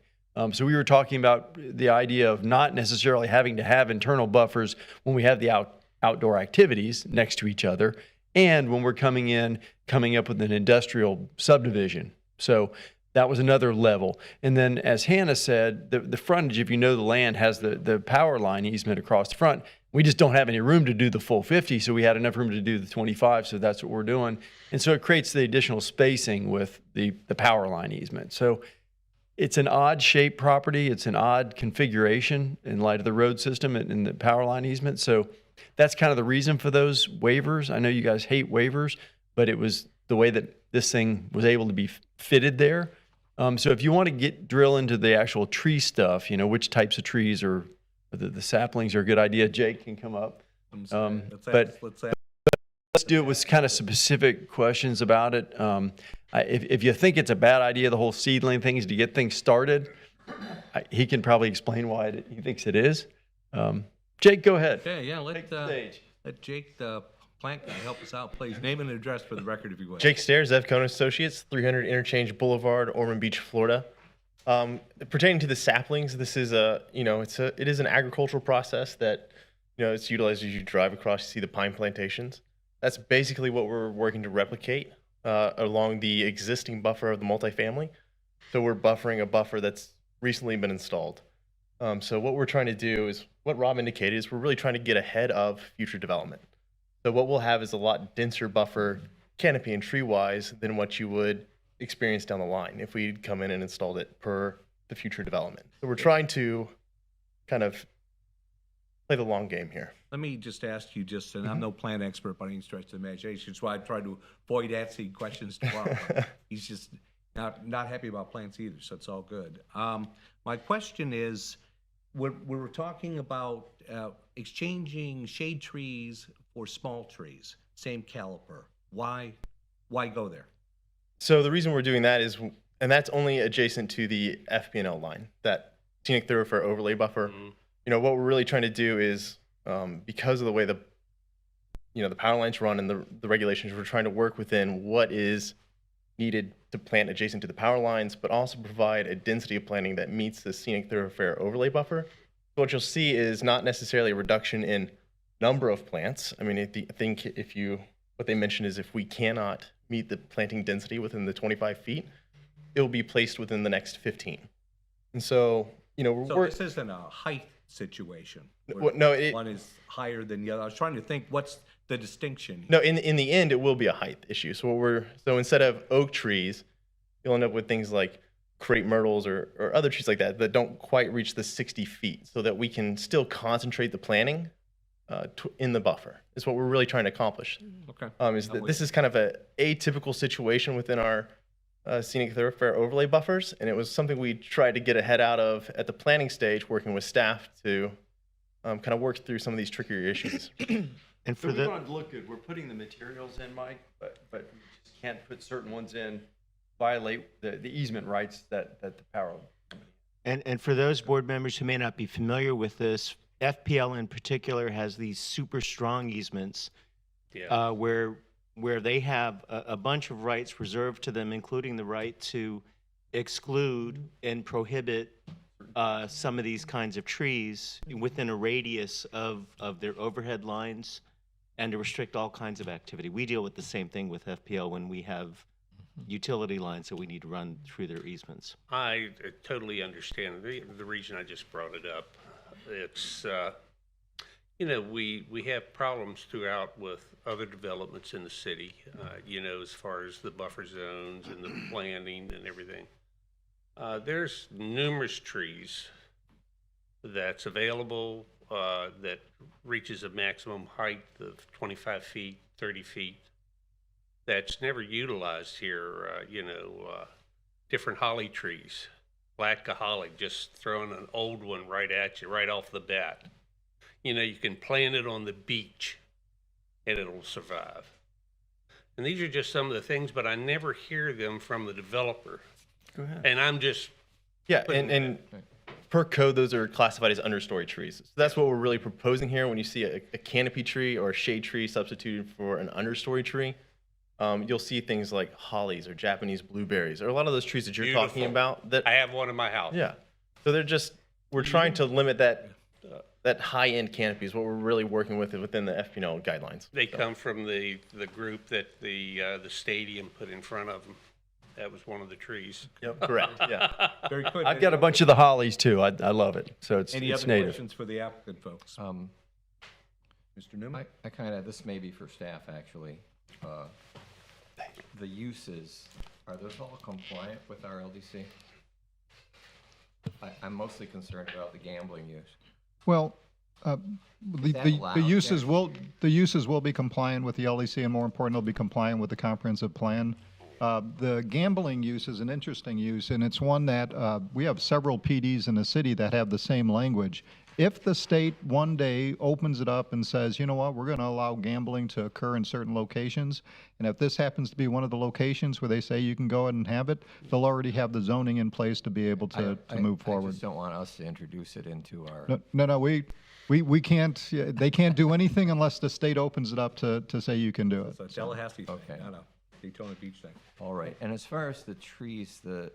So we were talking about the idea of not necessarily having to have internal buffers when we have the outdoor activities next to each other, and when we're coming up with an industrial subdivision. So that was another level. And then, as Hannah said, the frontage, if the land, has the power line easement across the front. We just don't have any room to do the full 50, so we had enough room to do the 25, so that's what we're doing. And so it creates the additional spacing with the power line easement. So It's an odd shaped property. It's an odd configuration in light of the road system and the power line easement. So that's kind of the reason for those waivers. I know you guys hate waivers, but it was the way that this thing was able to be fitted there. So if you want to drill into the actual tree stuff, you know, which types of trees or the saplings are a good idea, Jake can come up. Let's do it with kind of specific questions about it. If you think it's a bad idea, the whole seedling thing is to get things started, he can probably explain why he thinks it is. Jake, go ahead. Yeah, let Jake, the plant guy, help us out, please. Name and address for the record, if you will. Jake Stairs, Evcona Associates, 300 Interchange Boulevard, Ormond Beach, Florida. Pertaining to the saplings, this is it is an agricultural process that, you know, it's utilized as you drive across, you see the pine plantations. That's basically what we're working to replicate along the existing buffer of the multifamily. So we're buffering a buffer that's recently been installed. So what we're trying to do is, what Rob indicated, is we're really trying to get ahead of future development. So what we'll have is a lot denser buffer canopy and tree-wise than what you would experience down the line if we'd come in and installed it per the future development. So we're trying to kind of play the long game here. Let me just ask you, and I'm no plant expert by any stretch of the imagination, that's why I try to avoid asking questions tomorrow. He's just not happy about plants either, so it's all good. My question is, we're talking about exchanging shade trees for small trees, same caliper. Why go there? So the reason we're doing that is, and that's only adjacent to the FP&L line, that scenic thoroughfare overlay buffer. You know, what we're really trying to do is, because of the way the power lines run and the regulations, we're trying to work within what is needed to plant adjacent to the power lines, but also provide a density of planting that meets the scenic thoroughfare overlay buffer. So what you'll see is not necessarily a reduction in number of plants. I mean, I think what they mentioned is if we cannot meet the planting density within the 25 feet, it will be placed within the next 15. And so, you know, So this isn't a height situation. Well, no, one is higher than the other. I was trying to think, what's the distinction? No, in the end, it will be a height issue. So instead of oak trees, you'll end up with things like crepe myrtles or other trees like that don't quite reach the 60 feet, so that we can still concentrate the planting in the buffer. Is what we're really trying to accomplish. Okay. This is kind of a atypical situation within our scenic thoroughfare overlay buffers, and it was something we tried to get ahead out of at the planning stage, working with staff to kind of work through some of these trickier issues. And So we want it to look good. We're putting the materials in, Mike, but we just can't put certain ones in, violate the easement rights that the power. And for those board members who may not be familiar with this, FPL in particular has these super strong easements where they have a bunch of rights reserved to them, including the right to exclude and prohibit some of these kinds of trees within a radius of their overhead lines, and to restrict all kinds of activity. We deal with the same thing with FPL when we have utility lines that we need to run through their easements. I totally understand. The reason I just brought it up, it's, you know, we have problems throughout with other developments in the city, you know, as far as the buffer zones and the planning and everything. There's numerous trees that's available that reaches a maximum height of 25 feet, 30 feet. That's never utilized here, you know, different holly trees, black holly, just throwing an old one right at you, right off the bat. You know, you can plant it on the beach and it'll survive. And these are just some of the things, but I never hear them from the developer. Go ahead. And I'm just. Yeah, and per code, those are classified as understory trees. So that's what we're really proposing here. When you see a canopy tree or a shade tree substituted for an understory tree, you'll see things like hollies or Japanese blueberries or a lot of those trees that you're talking about. That I have one in my house. Yeah. So we're trying to limit that high-end canopy is what we're really working with within the FPL guidelines. They come from the group that the stadium put in front of them. That was one of the trees. Yep, correct. Yeah. Very good. I've got a bunch of the hollies too. I love it. So it's Any other native. questions for the applicant, folks? Mr. Newman? I kind of, this may be for staff, actually. The uses, are those all compliant with our LDC? I'm mostly concerned about the gambling use. Well, that the allowed? uses will be compliant with the LEC, and more important, they'll be compliant with the comprehensive plan. The gambling use is an interesting use, and it's one that we have several PDs in the city that have the same language. If the state one day opens it up and says, you know what, we're going to allow gambling to occur in certain locations, and if this happens to be one of the locations where they say you can go ahead and have it, they'll already have the zoning in place to be able to move I forward. just don't want us to introduce it into our. No, we can't, they can't do anything unless the state opens it up to say you can do it. It's a Tallahassee thing, Okay. not a Daytona Beach thing. All right, and as far as the trees, the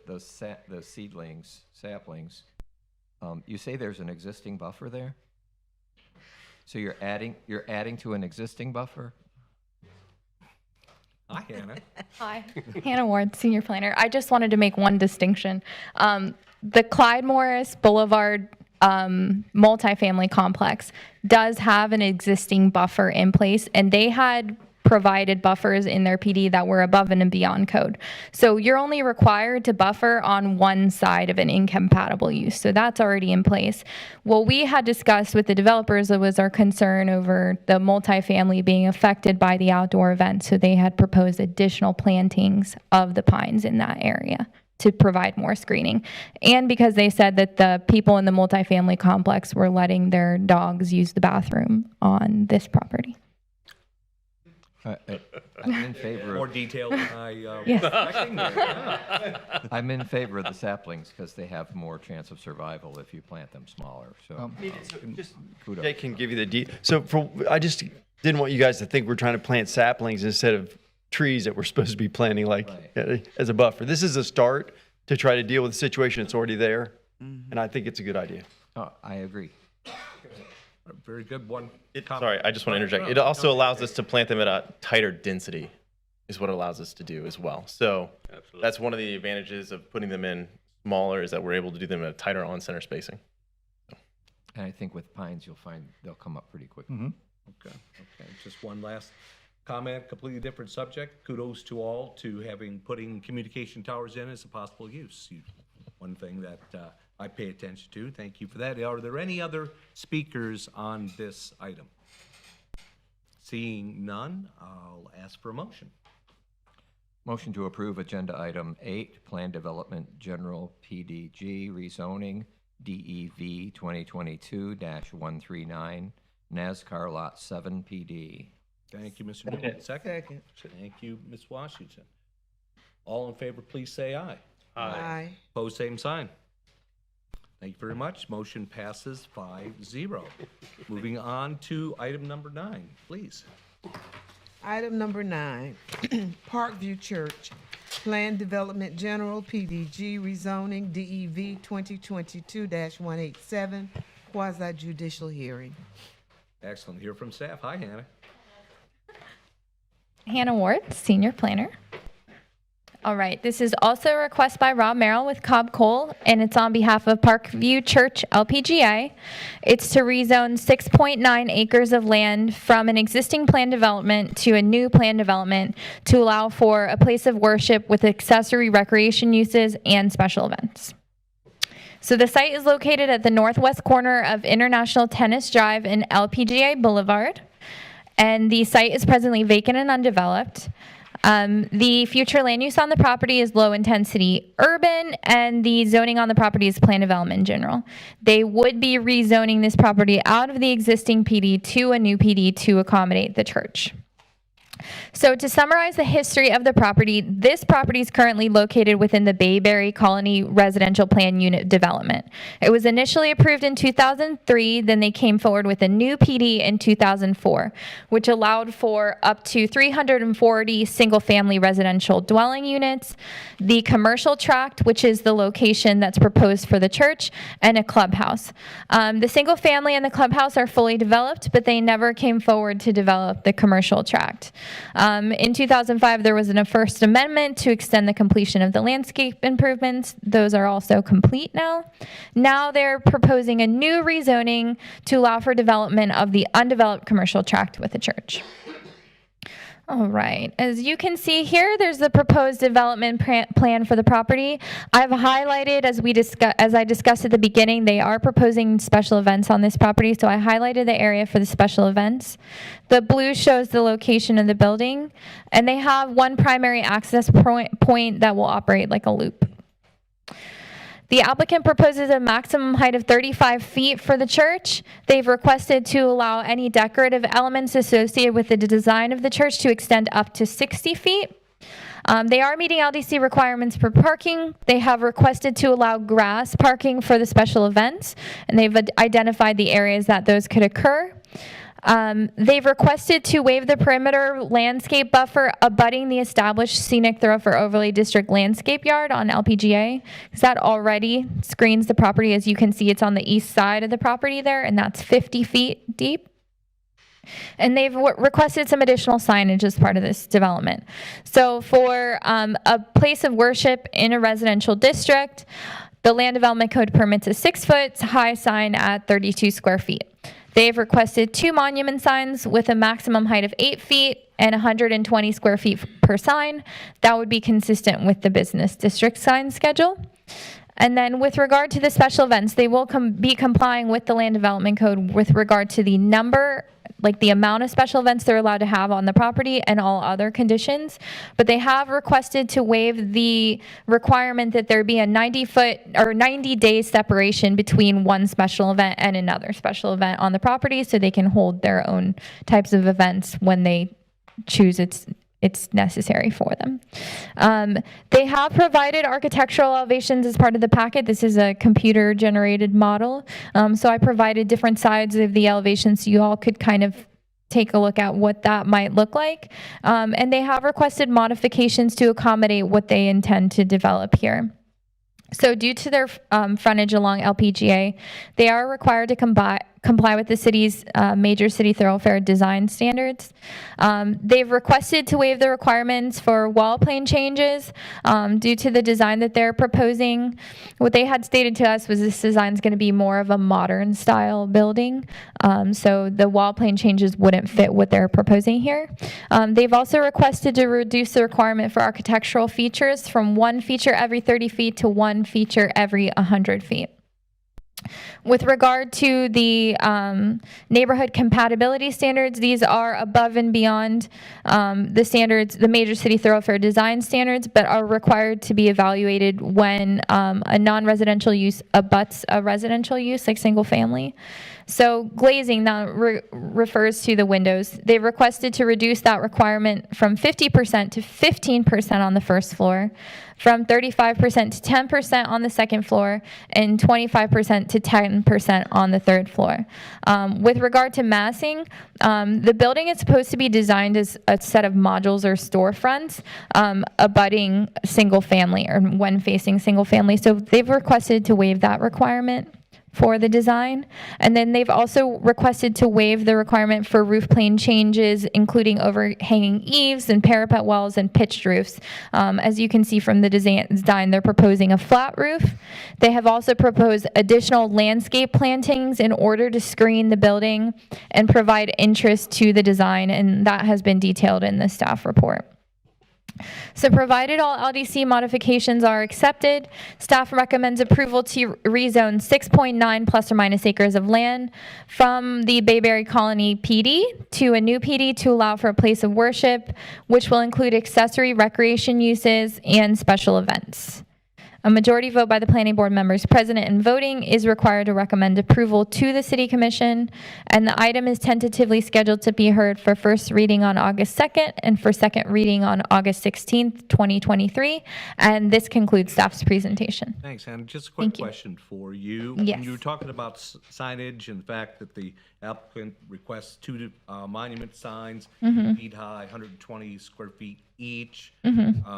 seedlings, saplings, you say there's an existing buffer there? So you're adding to an existing buffer? Hi, Hannah. Hi, Hannah Ward, Senior Planner. I just wanted to make one distinction. The Clyde Morris Boulevard multifamily complex does have an existing buffer in place, and they had provided buffers in their PD that were above and beyond code. So you're only required to buffer on one side of an incompatible use. So that's already in place. What we had discussed with the developers was our concern over the multifamily being affected by the outdoor event. So they had proposed additional plantings of the pines in that area to provide more screening. And because they said that the people in the multifamily complex were letting their dogs use the bathroom on this property. I'm in favor More of, detail than I Yes. was expecting there. Yeah. I'm in favor of the saplings because they have more chance of survival if you plant them smaller, so. Kudos. Jay can give you the I just didn't want you guys to think we're trying to plant saplings instead of trees that we're supposed to be planting as a buffer. This is a start to try to deal with the situation that's already there, and I think it's a good idea. Oh, I agree. Very good. One. Sorry, I just want to interject. It also allows us to plant them at a tighter density, is what it allows us to do as well. So that's one of the advantages of putting them in smaller, is that we're able to do them at a tighter on-center spacing. And I think with pines, you'll find they'll come up pretty quickly. Okay. Just one last comment, completely different subject. Kudos to all to putting communication towers in as a possible use. One thing that I pay attention to. Thank you for that. Are there any other speakers on this item? Seeing none, I'll ask for a motion. Motion to approve agenda item 8, Plan Development General PDG rezoning DEV 2022-139, NASCAR Lot 7 PD. Thank you, Mr. Newman. Second. Thank you, Ms. Washington. All in favor, please say aye. Aye. Pose same sign. Thank you very much. Motion passes 5-0. Moving on to item number 9, please. Item number 9, Parkview Church, Plan Development General, PDG, rezoning, DEV 2022-187, quasi judicial hearing. Excellent. Hear from staff. Hi, Hannah. Hannah Ward, Senior Planner. All right, this is also a request by Rob Merrill with Cobb Cole, and it's on behalf of Parkview Church LPGA. It's to rezone 6.9 acres of land from an existing planned development to a new planned development to allow for a place of worship with accessory recreation uses and special events. So the site is located at the northwest corner of International Tennis Drive and LPGA Boulevard, and the site is presently vacant and undeveloped. The future land use on the property is low intensity urban, and the zoning on the property is plan development in general. They would be rezoning this property out of the existing PD to a new PD to accommodate the church. So to summarize the history of the property, this property is currently located within the Bayberry Colony Residential Plan Unit development. It was initially approved in 2003, then they came forward with a new PD in 2004, which allowed for up to 340 single-family residential dwelling units, the commercial tract, which is the location that's proposed for the church, and a clubhouse. The single-family and the clubhouse are fully developed, but they never came forward to develop the commercial tract. In 2005, there was a First Amendment to extend the completion of the landscape improvements. Those are also complete now. Now they're proposing a new rezoning to allow for development of the undeveloped commercial tract with the church. All right. As you can see here, there's the proposed development plan for the property. I've highlighted, as I discussed at the beginning, they are proposing special events on this property, so I highlighted the area for the special events. The blue shows the location of the building, and they have one primary access point that will operate like a loop. The applicant proposes a maximum height of 35 feet for the church. They've requested to allow any decorative elements associated with the design of the church to extend up to 60 feet. They are meeting LDC requirements for parking. They have requested to allow grass parking for the special events, and they've identified the areas that those could occur. They've requested to waive the perimeter landscape buffer abutting the established scenic thoroughfare overlay district landscape yard on LPGA, because that already screens the property. As you can see, it's on the east side of the property there, and that's 50 feet deep. And they've requested some additional signage as part of this development. So for a place of worship in a residential district, the Land Development Code permits a 6-foot high sign at 32 square feet. They've requested 2 monument signs with a maximum height of 8 feet and 120 square feet per sign. That would be consistent with the business district sign schedule. And then with regard to the special events, they will be complying with the Land Development Code with regard to the number, like the amount of special events they're allowed to have on the property and all other conditions. But they have requested to waive the requirement that there be a 90-day separation between one special event and another special event on the property, so they can hold their own types of events when they choose it's necessary for them. They have provided architectural elevations as part of the packet. This is a computer-generated model. So I provided different sides of the elevations so you all could kind of take a look at what that might look like. And they have requested modifications to accommodate what they intend to develop here. So due to their frontage along LPGA, they are required to comply with the city's major city thoroughfare design standards. They've requested to waive the requirements for wall plane changes due to the design that they're proposing. What they had stated to us was this design is going to be more of a modern style building, so the wall plane changes wouldn't fit what they're proposing here. They've also requested to reduce the requirement for architectural features from 1 feature every 30 feet to 1 feature every 100 feet. With regard to the neighborhood compatibility standards, these are above and beyond the standards, the major city thoroughfare design standards, but are required to be evaluated when a non-residential use abuts a residential use, like single family. So glazing that refers to the windows. They've requested to reduce that requirement from 50% to 15% on the first floor, from 35% to 10% on the second floor, and 25% to 10% on the third floor. With regard to massing, the building is supposed to be designed as a set of modules or storefronts abutting single family or when facing single family. So they've requested to waive that requirement for the design. And then they've also requested to waive the requirement for roof plane changes, including overhanging eaves and parapet walls and pitched roofs. As you can see from the design, they're proposing a flat roof. They have also proposed additional landscape plantings in order to screen the building and provide interest to the design, and that has been detailed in the staff report. So provided all LDC modifications are accepted, staff recommends approval to rezone 6.9 plus or minus acres of land from the Bayberry Colony PD to a new PD to allow for a place of worship, which will include accessory recreation uses and special events. A majority vote by the planning board members present and voting is required to recommend approval to the city commission, and the item is tentatively scheduled to be heard for first reading on August 2nd and for second reading on August 16th, 2023. And this concludes staff's presentation. Thanks, Anna. Just a quick question for you. Yes. When you were talking about signage and the fact that the applicant requests 2 monument signs, 8 feet high, 120 square feet each.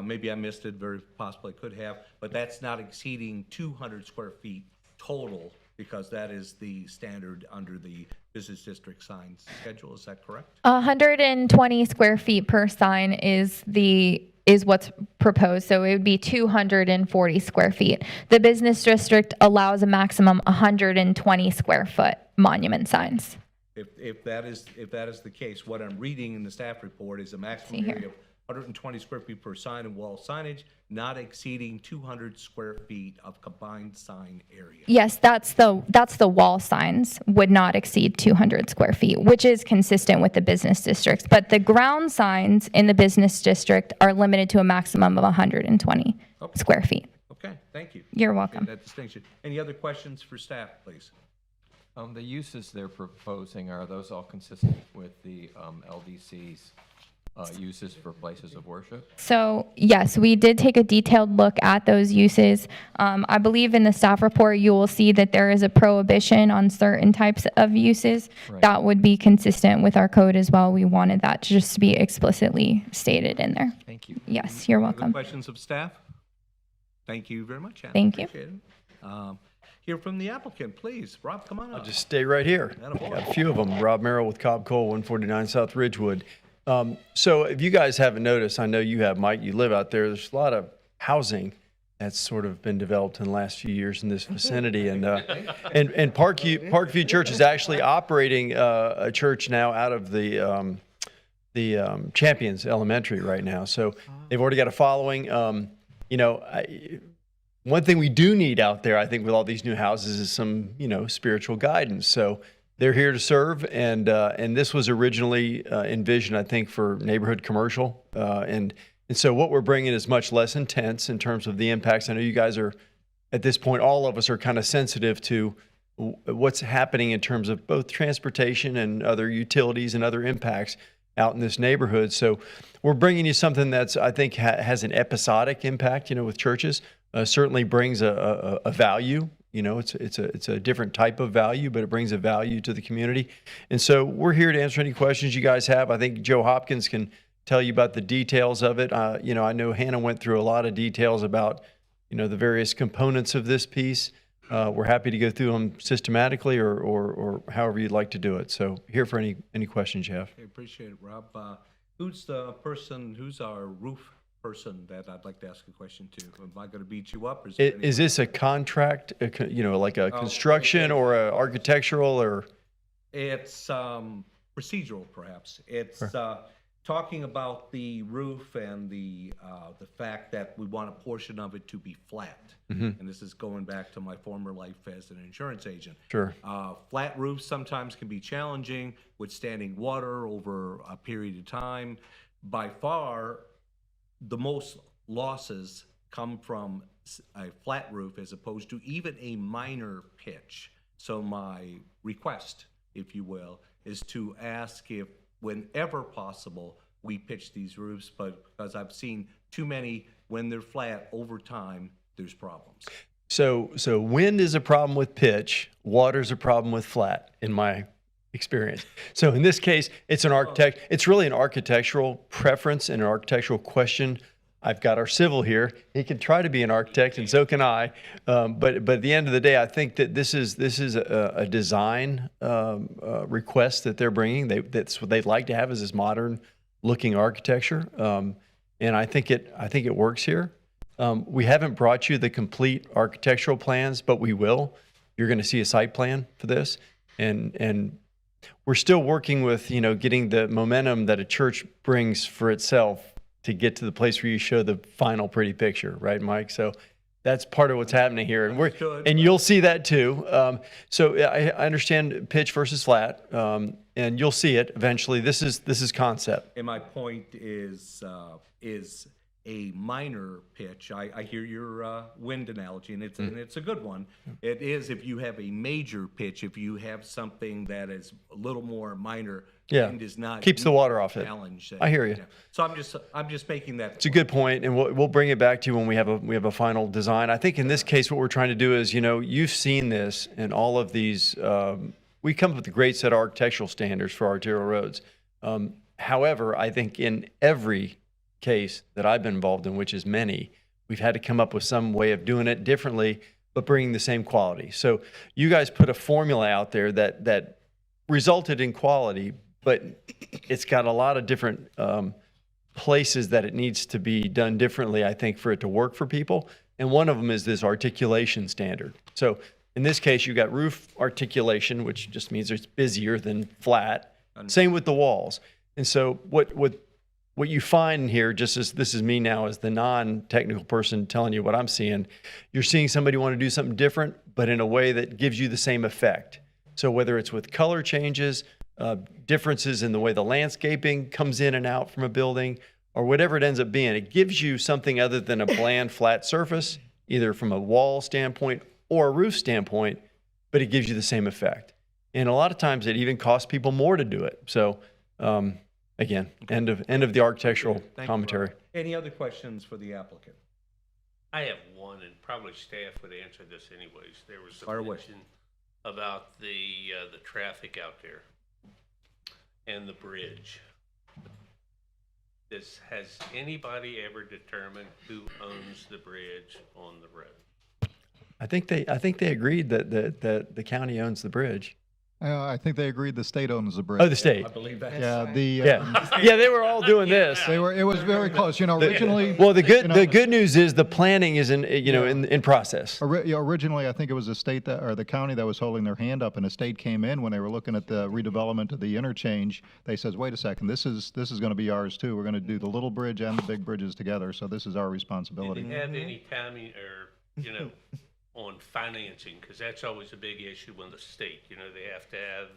Maybe I missed it, very possibly could have, but that's not exceeding 200 square feet total, because that is the standard under the business district sign schedule. Is that correct? 120 square feet per sign is what's proposed, so it would be 240 square feet. The business district allows a maximum 120 square foot monument signs. If that is the case, what I'm reading in the staff report is a maximum See here. area of 120 square feet per sign and wall signage, not exceeding 200 square feet of combined sign area. Yes, that's the wall signs would not exceed 200 square feet, which is consistent with the business districts. But the ground signs in the business district are limited to a maximum of 120 square feet. Okay, thank you. You're welcome. That distinction. Any other questions for staff, please? The uses they're proposing, are those all consistent with the LDC's uses for places of worship? So yes, we did take a detailed look at those uses. I believe in the staff report, you will see that there is a prohibition on certain types of uses. Right. That would be consistent with our code as well. We wanted that to just be explicitly stated in there. Thank you. Yes, you're Other welcome. questions of staff? Thank you very much, Anna. Thank you. Appreciate it. Hear from the applicant, please. Rob, come on up. I'll just stay right here. Attaboy. Got a few of them. Rob Merrill with Cobb Cole, 149 South Ridgewood. So if you guys haven't noticed, I know you have, Mike, you live out there, there's a lot of housing that's sort of been developed in the last few years in this vicinity. And Parkview Church is actually operating a church now out of the Champions Elementary right now. So they've already got a following. One thing we do need out there, I think, with all these new houses is some, spiritual guidance. So they're here to serve, and this was originally envisioned, I think, for neighborhood commercial. And so what we're bringing is much less intense in terms of the impacts. I know you guys are, at this point, all of us are kind of sensitive to what's happening in terms of both transportation and other utilities and other impacts out in this neighborhood. So we're bringing you something that's, I think, has an episodic impact, with churches. Certainly brings a value. It's a different type of value, but it brings a value to the community. And so we're here to answer any questions you guys have. I think Joe Hopkins can tell you about the details of it. I know Hannah went through a lot of details about, the various components of this piece. We're happy to go through them systematically or however you'd like to do it. So here for any questions you have. Okay, appreciate it, Rob. Who's our roof person that I'd like to ask a question to? Am I going to beat you up? Or Is this a contract, like a construction or a architectural or? It's procedural, perhaps. It's talking about the roof and the fact that we want a portion of it to be flat. Mm-hmm. And this is going back to my former life as an insurance agent. Sure. Flat roofs sometimes can be challenging, withstanding water over a period of time. By far, the most losses come from a flat roof as opposed to even a minor pitch. So my request, if you will, is to ask if whenever possible we pitch these roofs, but because I've seen too many when they're flat over time, there's problems. So wind is a problem with pitch, water's a problem with flat, in my experience. So in this case, it's really an architectural preference and an architectural question. I've got our civil here. He can try to be an architect, and so can I. But at the end of the day, I think that this is a design request that they're bringing. That's what they'd like to have, is this modern looking architecture, and I think it works here. We haven't brought you the complete architectural plans, but we will. You're going to see a site plan for this, and we're still working with, getting the momentum that a church brings for itself to get to the place where you show the final pretty picture, right, Mike? So that's part of what's happening here, and you'll see that too. So I understand pitch versus flat, and you'll see it eventually. This is concept. And my point is a minor pitch. I hear your wind analogy, and it's a good one. It is if you have a major pitch, if you have something that is a little more minor, wind is not keeps the water off it. Challenge. I hear you. Yeah. So I'm just making that. It's a good point, and we'll bring it back to you when we have a final design. I think in this case, what we're trying to do is, you've seen this in all of these. We come up with a great set of architectural standards for arterial roads. However, I think in every case that I've been involved in, which is many, we've had to come up with some way of doing it differently, but bringing the same quality. So you guys put a formula out there that resulted in quality, but it's got a lot of different places that it needs to be done differently, I think, for it to work for people. And one of them is this articulation standard. So In this case, you got roof articulation, which just means it's busier than flat. Same with the walls. And so what you find here, just as this is me now as the non-technical person telling you what I'm seeing, you're seeing somebody want to do something different, but in a way that gives you the same effect. So whether it's with color changes, differences in the way the landscaping comes in and out from a building, or whatever it ends up being, it gives you something other than a bland, flat surface, either from a wall standpoint or a roof standpoint, but it gives you the same effect. And a lot of times it even costs people more to do it. So again, end of the architectural Thank you, commentary. Robert. Any other questions for the applicant? I have one, and probably staff would answer this anyways. There was Fire a away. mention about the traffic out there and the bridge. Has anybody ever determined who owns the bridge on the road? I think they agreed that the county owns the bridge. I think they agreed the state owns the bridge. Oh, the state. I believe that. Yeah, they were all doing this. It was very close. Originally. Well, the good news is the planning is in process. Originally, I think it was the state or the county that was holding their hand up, and the state came in when they were looking at the redevelopment of the interchange. They says, "Wait a second, this is going to be ours too. We're going to do the little bridge and the big bridges together. So this is our responsibility." Did it have any timing or, on financing? Because that's always a big issue with the state. They have to have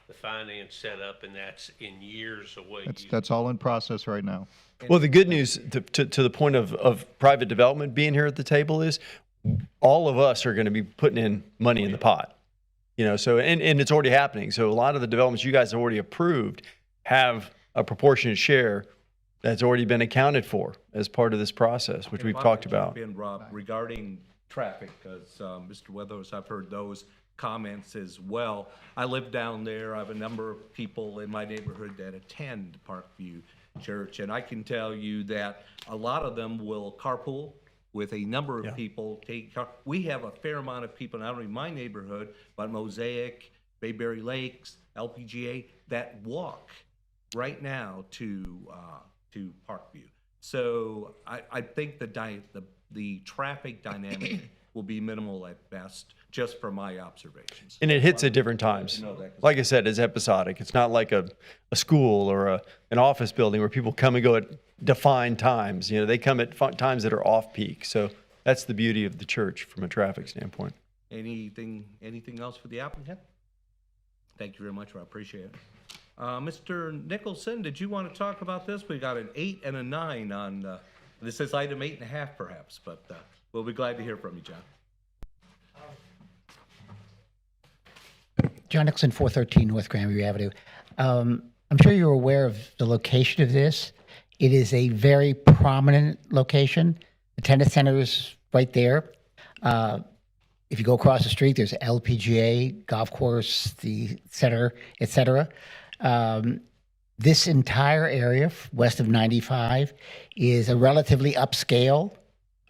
the finance set up, and that's in years away. That's all in process right now. Well, the good news to the point of private development being here at the table is all of us are going to be putting in money in the pot. So and it's already happening. So a lot of the developments you guys have already approved have a proportionate share that's already been accounted for as part of this process, which we've talked about. Rob, regarding traffic, because Mr. Weathers, I've heard those comments as well. I live down there. I have a number of people in my neighborhood that attend Parkview Church, and I can tell you that a lot of them will carpool with a number of people. We have a fair amount of people, not only in my neighborhood, but Mosaic, Bayberry Lakes, LPGA, that walk right now to Parkview. So I think the traffic dynamic will be minimal at best, just from my observations. And it hits at different times. Like I said, it's episodic. It's not like a school or an office building where people come and go at defined times. They come at times that are off peak. So that's the beauty of the church from a traffic standpoint. Anything else for the applicant? Thank you very much, I appreciate it. Mr. Nicholson, did you want to talk about this? We got an 8 and a 9 on, this is item 8.5 perhaps, but we'll be glad to hear from you, John. John Nicholson, 413 North Grandview Avenue. I'm sure you're aware of the location of this. It is a very prominent location. The tennis center is right there. If you go across the street, there's LPGA, golf course, the center, et cetera. This entire area west of 95 is a relatively upscale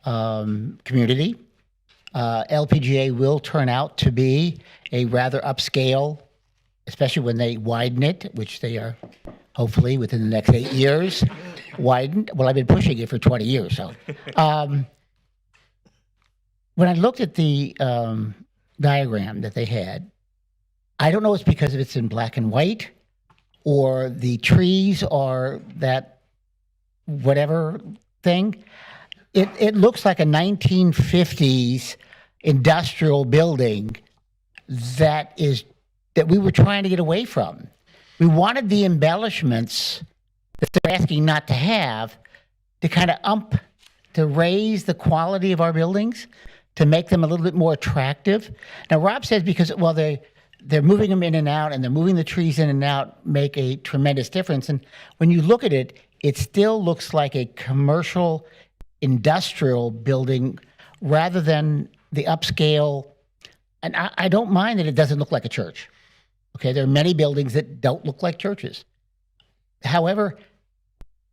community. LPGA will turn out to be a rather upscale, especially when they widen it, which they are hopefully within the next 8 years widened. Well, I've been pushing it for 20 years. So when I looked at the diagram that they had, I don't know if it's because it's in black and white or the trees are that whatever thing. It looks like a 1950s industrial building that we were trying to get away from. We wanted the embellishments that they're asking not to have to kind of to raise the quality of our buildings, to make them a little bit more attractive. Now, Rob says because, well, they're moving them in and out and they're moving the trees in and out make a tremendous difference. And when you look at it, it still looks like a commercial industrial building rather than the upscale. And I don't mind that it doesn't look like a church. Okay, there are many buildings that don't look like churches. However,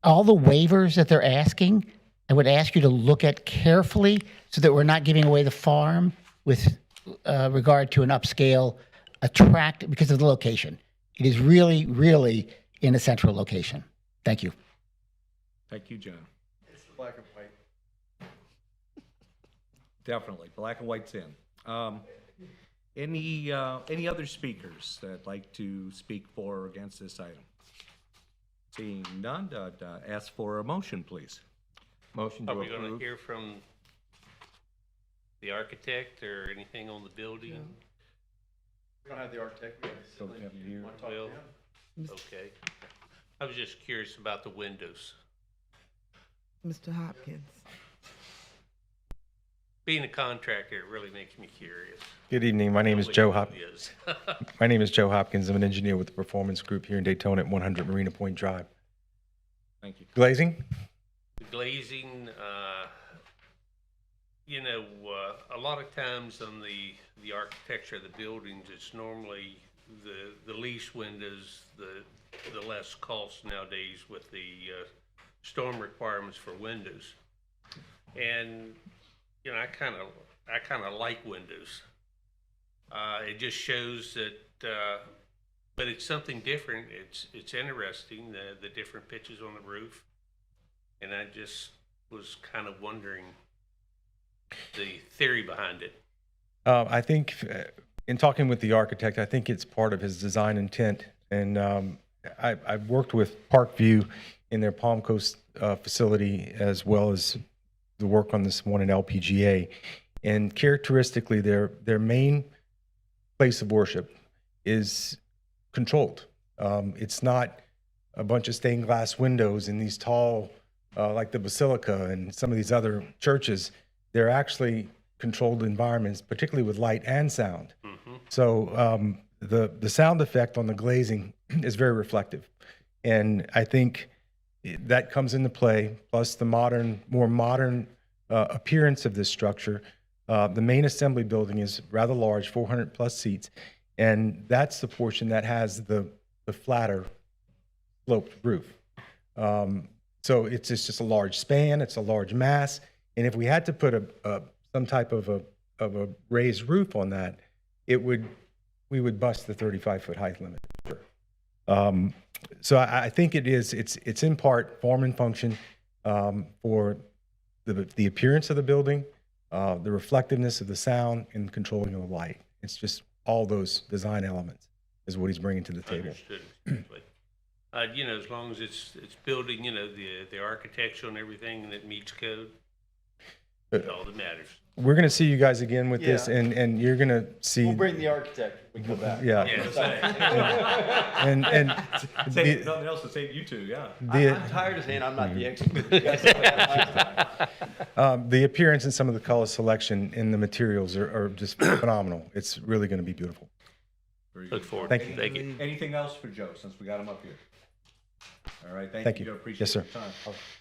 all the waivers that they're asking, I would ask you to look at carefully so that we're not giving away the farm with regard to an upscale because of the location. It is really, really in a central location. Thank you. Thank you, John. It's black and white. Definitely, black and white's in. Any other speakers that'd like to speak for or against this item? Seeing none, ask for a motion, please. Motion to Are we going to approve. hear from the architect or anything on the building? We don't have the architect. Well, okay. I was just curious about the windows. Mr. Hopkins. Being a contractor, it really makes me curious. Good evening. My name is What Joe it Hopkins. is. My name is Joe Hopkins. I'm an engineer with the Performance Group here in Daytona at 100 Marina Point Drive. Thank you. Glazing? The glazing, a lot of times on the architecture of the buildings, it's normally the least windows, the less cost nowadays with the storm requirements for windows. And, I kind of like windows. It just shows that, but it's something different. It's interesting, the different pitches on the roof. And I just was kind of wondering the theory behind it. I think in talking with the architect, I think it's part of his design intent. And I've worked with Parkview in their Palm Coast facility as well as the work on this one in LPGA. And characteristically, their main place of worship is controlled. It's not a bunch of stained glass windows in these tall, like the Basilica and some of these other churches. They're actually controlled environments, particularly with light and sound. So the sound effect on the glazing is very reflective. And I think that comes into play, plus the more modern appearance of this structure. The main assembly building is rather large, 400 plus seats, and that's the portion that has the flatter sloped roof. So it's just a large span, it's a large mass, and if we had to put some type of a raised roof on that, we would bust the 35-foot height limit. Sure. So I think it's in part form and function for the appearance of the building, the reflectiveness of the sound, and controlling of the light. It's just all those design elements is what he's bringing to the table. Understood. Exactly. As long as it's building, the architecture and everything, and it meets code, that's all that matters. We're going to see you guys again with this, and you're going to see. We'll bring the architect when we come back. Yeah. And Save nothing else to save you two, yeah. I'm tired of saying I'm not the expert. You guys know what happened last time. The appearance and some of the color selection in the materials are just phenomenal. It's really going to be beautiful. Look forward. Thank you. Thank you. Anything else for Joe, since we got him up here? All right, Thank thank you. you, Joe. Appreciate Yes, sir. your time.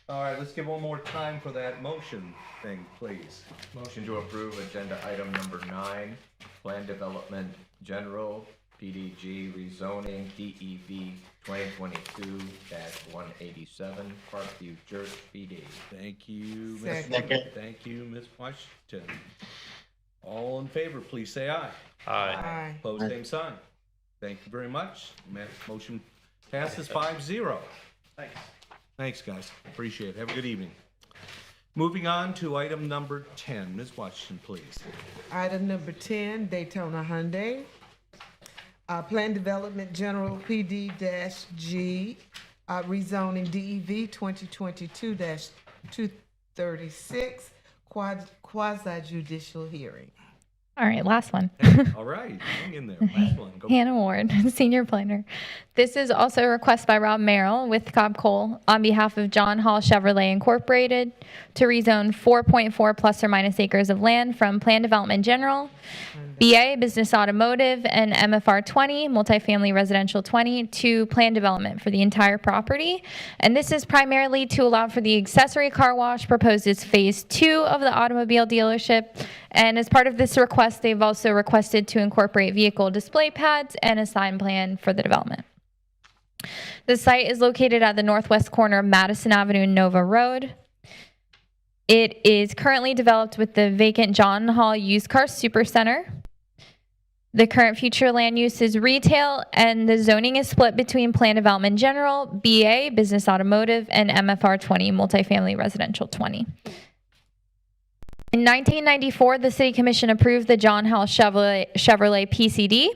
All right, let's give one more time for that motion thing, please. Motion to approve agenda item number 9, Plan Development General, PDG rezoning, DEV 2022-187, Parkview Church, PD. Thank you, Ms. Second. Thank you, Ms. Washington. All in favor, please say aye. Aye. Aye. Pose same sign. Thank you very much. Motion passes 5-0. Thanks. Thanks, guys. Appreciate it. Have a good evening. Moving on to item number 10. Ms. Washington, please. Item number 10, Daytona Hyundai. Plan Development General PD-G, rezoning DEV 2022-236, quasi judicial hearing. All right, last one. All right, hang in there. Last one. Go. Hannah Ward, Senior Planner. This is also a request by Rob Merrill with Cobb Cole on behalf of John Hall Chevrolet Incorporated to rezone 4.4 plus or minus acres of land from Plan Development General, BA Business Automotive, and MFR 20, Multifamily Residential 20, to Plan Development for the entire property. And this is primarily to allow for the accessory car wash proposed as Phase 2 of the automobile dealership. And as part of this request, they've also requested to incorporate vehicle display pads and a sign plan for the development. The site is located at the northwest corner of Madison Avenue and Nova Road. It is currently developed with the vacant John Hall Used Car Supercenter. The current future land use is retail, and the zoning is split between Plan Development General, BA, Business Automotive, and MFR 20, Multifamily Residential 20. In 1994, the City Commission approved the John House Chevrolet PCD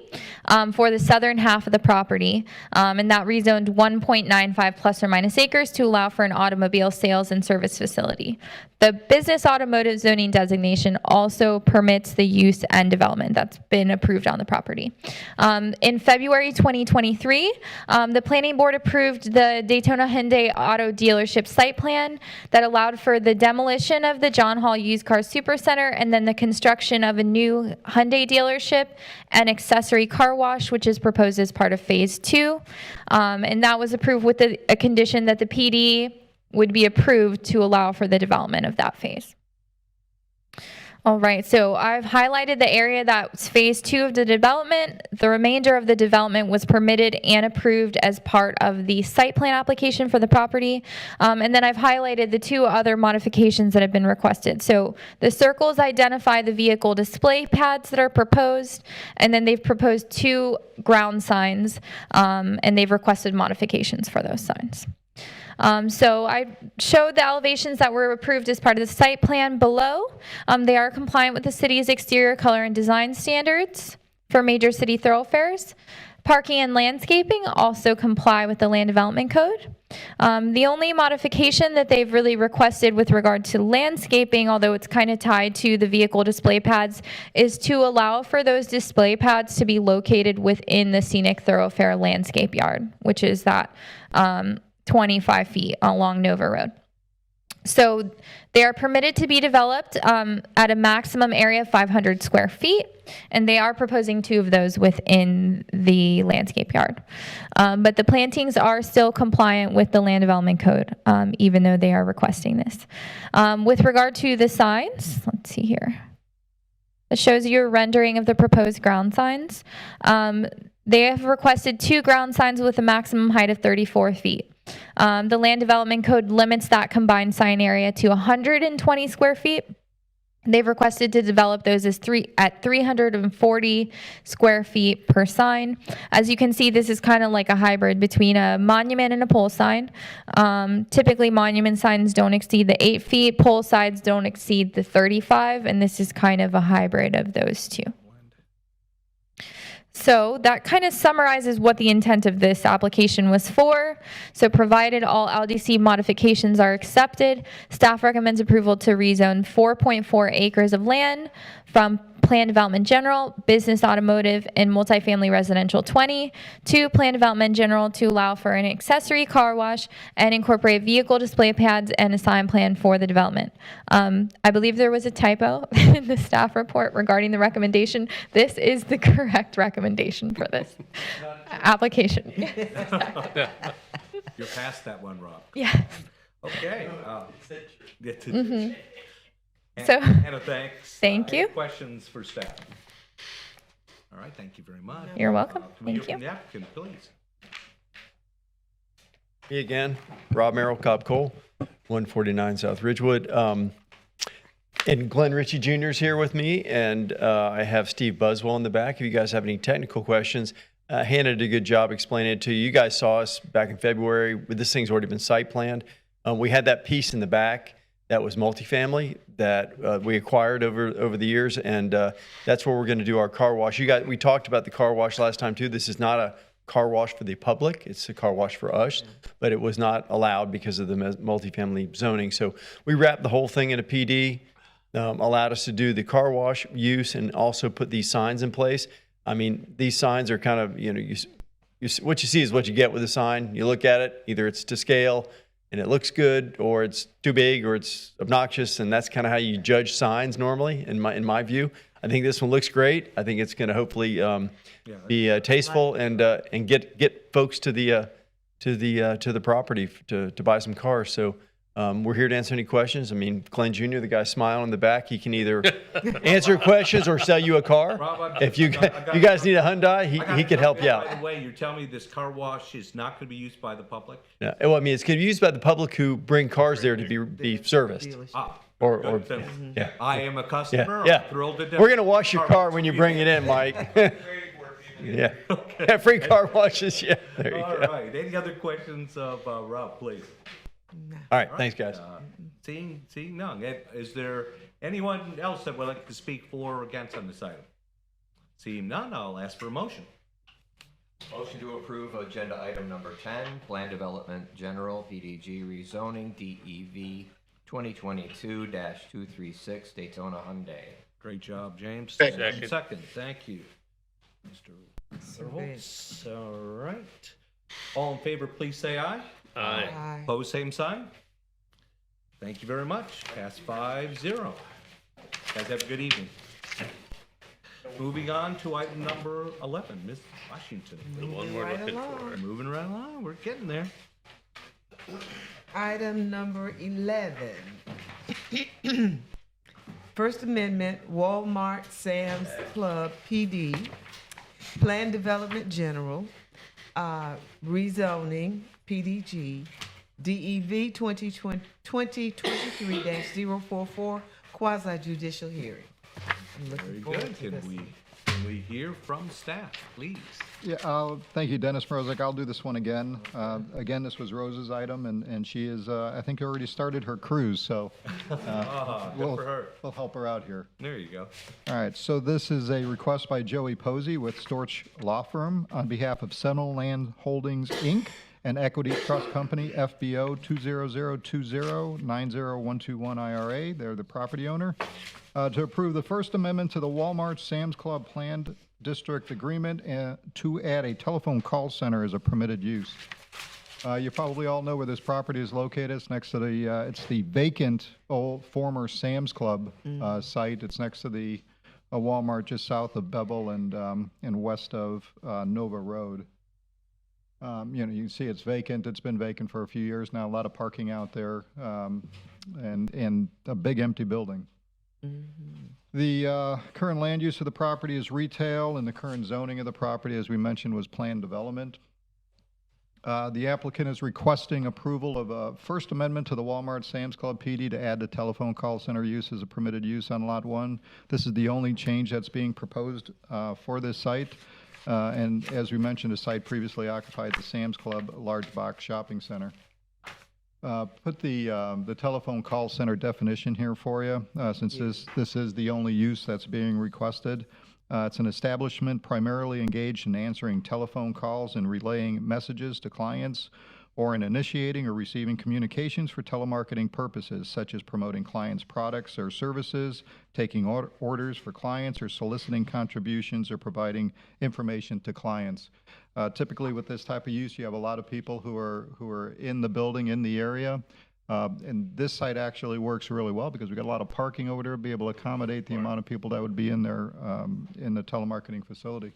for the southern half of the property, and that rezoned 1.95 plus or minus acres to allow for an automobile sales and service facility. The business automotive zoning designation also permits the use and development that's been approved on the property. In February 2023, the Planning Board approved the Daytona Hyundai Auto Dealership site plan that allowed for the demolition of the John Hall Used Car Supercenter and then the construction of a new Hyundai dealership and accessory car wash, which is proposed as part of Phase 2. And that was approved with a condition that the PD would be approved to allow for the development of that phase. All right, so I've highlighted the area that's Phase 2 of the development. The remainder of the development was permitted and approved as part of the site plan application for the property. And then I've highlighted the 2 other modifications that have been requested. So the circles identify the vehicle display pads that are proposed, and then they've proposed 2 ground signs, and they've requested modifications for those signs. So I showed the elevations that were approved as part of the site plan below. They are compliant with the city's exterior color and design standards for major city thoroughfares. Parking and landscaping also comply with the Land Development Code. The only modification that they've really requested with regard to landscaping, although it's kind of tied to the vehicle display pads, is to allow for those display pads to be located within the scenic thoroughfare landscape yard, which is that 25 feet along Nova Road. So they are permitted to be developed at a maximum area of 500 square feet, and they are proposing 2 of those within the landscape yard. But the plantings are still compliant with the Land Development Code, even though they are requesting this. With regard to the signs, let's see here. It shows you a rendering of the proposed ground signs. They have requested 2 ground signs with a maximum height of 34 feet. The Land Development Code limits that combined sign area to 120 square feet. They've requested to develop those as at 340 square feet per sign. As you can see, this is kind of like a hybrid between a monument and a pole sign. Typically, monument signs don't exceed the 8 feet, pole signs don't exceed the 35, and this is kind of a hybrid of those 2. So that kind of summarizes what the intent of this application was for. So provided all LDC modifications are accepted, staff recommends approval to rezone 4.4 acres of land from Plan Development General, Business Automotive, and Multifamily Residential 20 to Plan Development General to allow for an accessory car wash and incorporate vehicle display pads and a sign plan for the development. I believe there was a typo in the staff report regarding the recommendation. This is the correct recommendation for this application. You're past that one, Rob. Yeah. Okay. Mhm. So, So- Anna, thanks. Thank you. Any questions for staff? All right, thank you very much. You're welcome. Can we hear Thank from you. the applicant, please? Me again, Rob Merrill, Cobb Cole, 149 South Ridgewood. And Glenn Ritchie Jr. is here with me, and I have Steve Buswell in the back. If you guys have any technical questions, Hannah did a good job explaining it to you. You guys saw us back in February. This thing's already been site planned. We had that piece in the back that was multifamily that we acquired over the years, and that's where we're going to do our car wash. We talked about the car wash last time too. This is not a car wash for the public. It's a car wash for us, but it was not allowed because of the multifamily zoning. So we wrapped the whole thing in a PD, allowed us to do the car wash use and also put these signs in place. I mean, these signs are kind of, what you see is what you get with a sign. You look at it, either it's to scale and it looks good, or it's too big, or it's obnoxious, and that's kind of how you judge signs normally, in my view. I think this one looks great. I think it's going to hopefully be tasteful and get folks to the property to buy some cars. So we're here to answer any questions. I mean, Glenn Jr., the guy smiling in the back, he can either answer questions or sell you a car. Rob, If you guys need a Hyundai, he could help you out. By the way, you're telling me this car wash is not going to be used by the public? Yeah. Well, I mean, it's going to be used by the public who bring cars there to be serviced. Or Good. So, yeah. I am a customer. Yeah. I'm thrilled to death. We're going to wash your car when you bring it in, Mike. Yeah. Yeah, free car washes. Yeah. There you All go. right. Any other questions of Rob, please? All right. Thanks, guys. Seeing none, is there Anyone else that would like to speak for or against on this item? Seeing none, I'll ask for a motion. Motion to approve agenda item number 10, Plan Development General, PDG rezoning, DEV 2022-236, Daytona Hyundai. Great job, James. Second. Second, thank you. Mr. Holtz. All right. All in favor, please say aye. Aye. Aye. Opposed, same sign. Thank you very much. Pass 5-0. Guys, have a good evening. Moving on to item number 11, Ms. Washington. The one we're Right looking along. for. Moving right along, we're getting there. Item number 11. First Amendment, Walmart Sam's Club PD, Plan Development General, rezoning, PDG, DEV 2023-044, quasi judicial hearing. I'm Very looking forward good. to this. Can we hear from staff, please? Yeah, thank you, Dennis Mrozek. I'll do this one again. Again, this was Rose's item, and she is, I think, already started her cruise, so Good for her. we'll help her out here. There you go. All right, so this is a request by Joey Posey with Storch Law Firm on behalf of Sentinel Land Holdings, Inc., and Equity Trust Company, FBO 20020901121 IRA. They're the property owner. To approve the First Amendment to the Walmart Sam's Club Planned District Agreement and to add a telephone call center as a permitted use. You probably all know where this property is located. It's next to the, it's the vacant old former Sam's Club site. It's next to the Walmart just south of Bevel and west of Nova Road. You can see it's vacant. It's been vacant for a few years now. A lot of parking out there, and a big empty building. The current land use of the property is retail, and the current zoning of the property, as we mentioned, was planned development. The applicant is requesting approval of a First Amendment to the Walmart Sam's Club PD to add the telephone call center use as a permitted use on Lot 1. This is the only change that's being proposed for this site. And as we mentioned, the site previously occupied the Sam's Club large box shopping center. Put the telephone call center definition here for you, since this is the only use that's being requested. It's an establishment primarily engaged in answering telephone calls and relaying messages to clients, or in initiating or receiving communications for telemarketing purposes, such as promoting clients' products or services, taking orders for clients, or soliciting contributions or providing information to clients. Typically with this type of use, you have a lot of people who are in the building, in the area. And this site actually works really well because we've got a lot of parking over there to be able to accommodate the amount of people that would be in there in the telemarketing facility.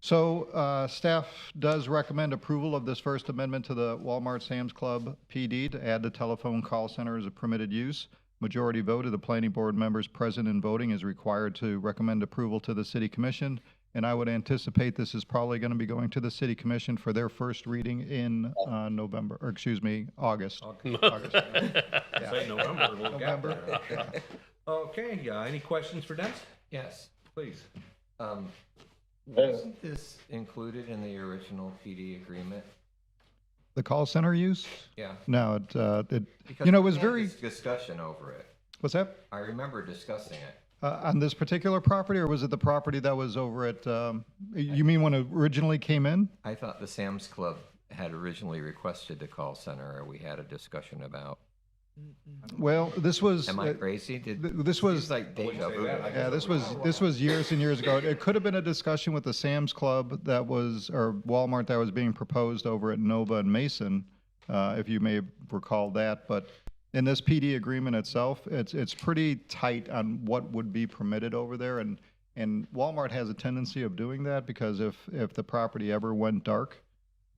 So staff does recommend approval of this First Amendment to the Walmart Sam's Club PD to add the telephone call center as a permitted use. Majority vote of the planning board members present and voting is required to recommend approval to the City Commission. And I would anticipate this is probably going to be going to the City Commission for their first reading in August. August. Say November, we'll get November. there. Okay, any questions for Dennis? Yes. Please. Wasn't this included in the original PD agreement? The call center use? Yeah. No, it Because it we was had very. this discussion over it. What's that? I remember discussing it. On this particular property, or was it the property that was over at, you mean when it originally came in? I thought the Sam's Club had originally requested the call center, or we had a discussion about. Well, this was. Am I crazy? This was. It's like deja vu. Yeah, this was years and years ago. It could have been a discussion with the Sam's Club that was, or Walmart that was being proposed over at Nova and Mason, if you may recall that. But in this PD agreement itself, it's pretty tight on what would be permitted over there, and Walmart has a tendency of doing that because if the property ever went dark,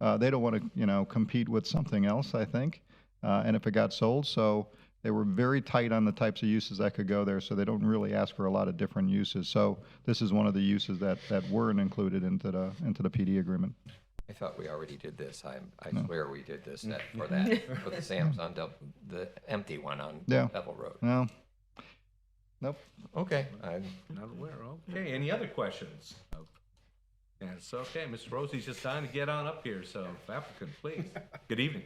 they don't want to compete with something else, I think, and if it got sold, so they were very tight on the types of uses that could go there, so they don't really ask for a lot of different uses. So this is one of the uses that weren't included into the PD agreement. I thought we already did this. I swear we did this for the Sam's on the empty one on Bevel Road. No. Nope. Okay. I'm not aware. Okay. Any other questions? That's okay. Mr. Rosie's just dying to get on up here, so applicant, please. Good evening.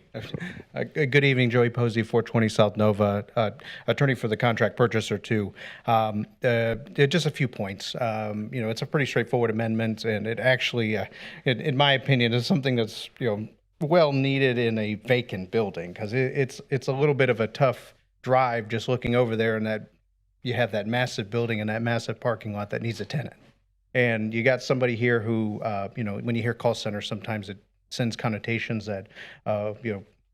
Good evening, Joey Posey, 420 South Nova, attorney for the contract purchaser too. Just a few points. It's a pretty straightforward amendment, and it actually, in my opinion, is something that's well needed in a vacant building, because it's a little bit of a tough drive just looking over there, and that you have that massive building and that massive parking lot that needs a tenant. And you got somebody here who, when you hear call center, sometimes it sends connotations that,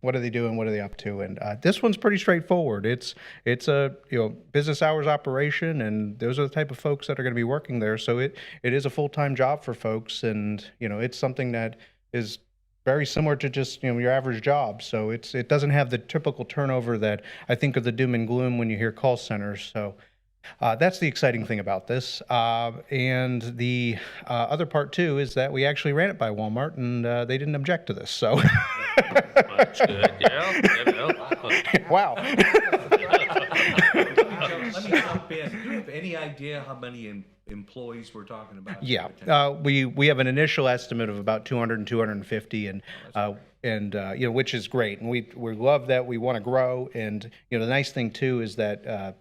what are they doing? What are they up to? And this one's pretty straightforward. It's a business hours operation, and those are the type of folks that are going to be working there. So it is a full-time job for folks, and it's something that is very similar to just your average job. So it doesn't have the typical turnover that I think of the doom and gloom when you hear call centers. So. That's the exciting thing about this. And the other part, too, is that we actually ran it by Walmart, and they didn't object to this. So, That's good, yeah. Wow. Let me jump in. Do you have any idea how many employees we're talking about? Yeah, we have an initial estimate of about 200 and 250, and which is great, and we love that. We want to grow, and the nice thing too is that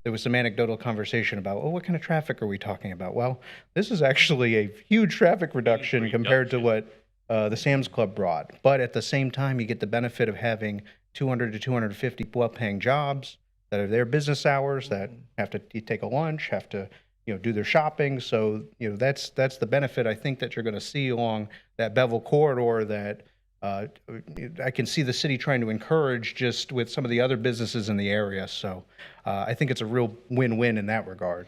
there was some anecdotal conversation about, what kind of traffic are we talking about? Well, this is actually a huge traffic reduction compared to what the Sam's Club brought, but at the same time, you get the benefit of having 200 to 250 well-paying jobs that are their business hours, that have to take a lunch, have to do their shopping. So that's the benefit I think that you're going to see along that Bevel corridor that I can see the city trying to encourage just with some of the other businesses in the area. So I think it's a real win-win in that regard.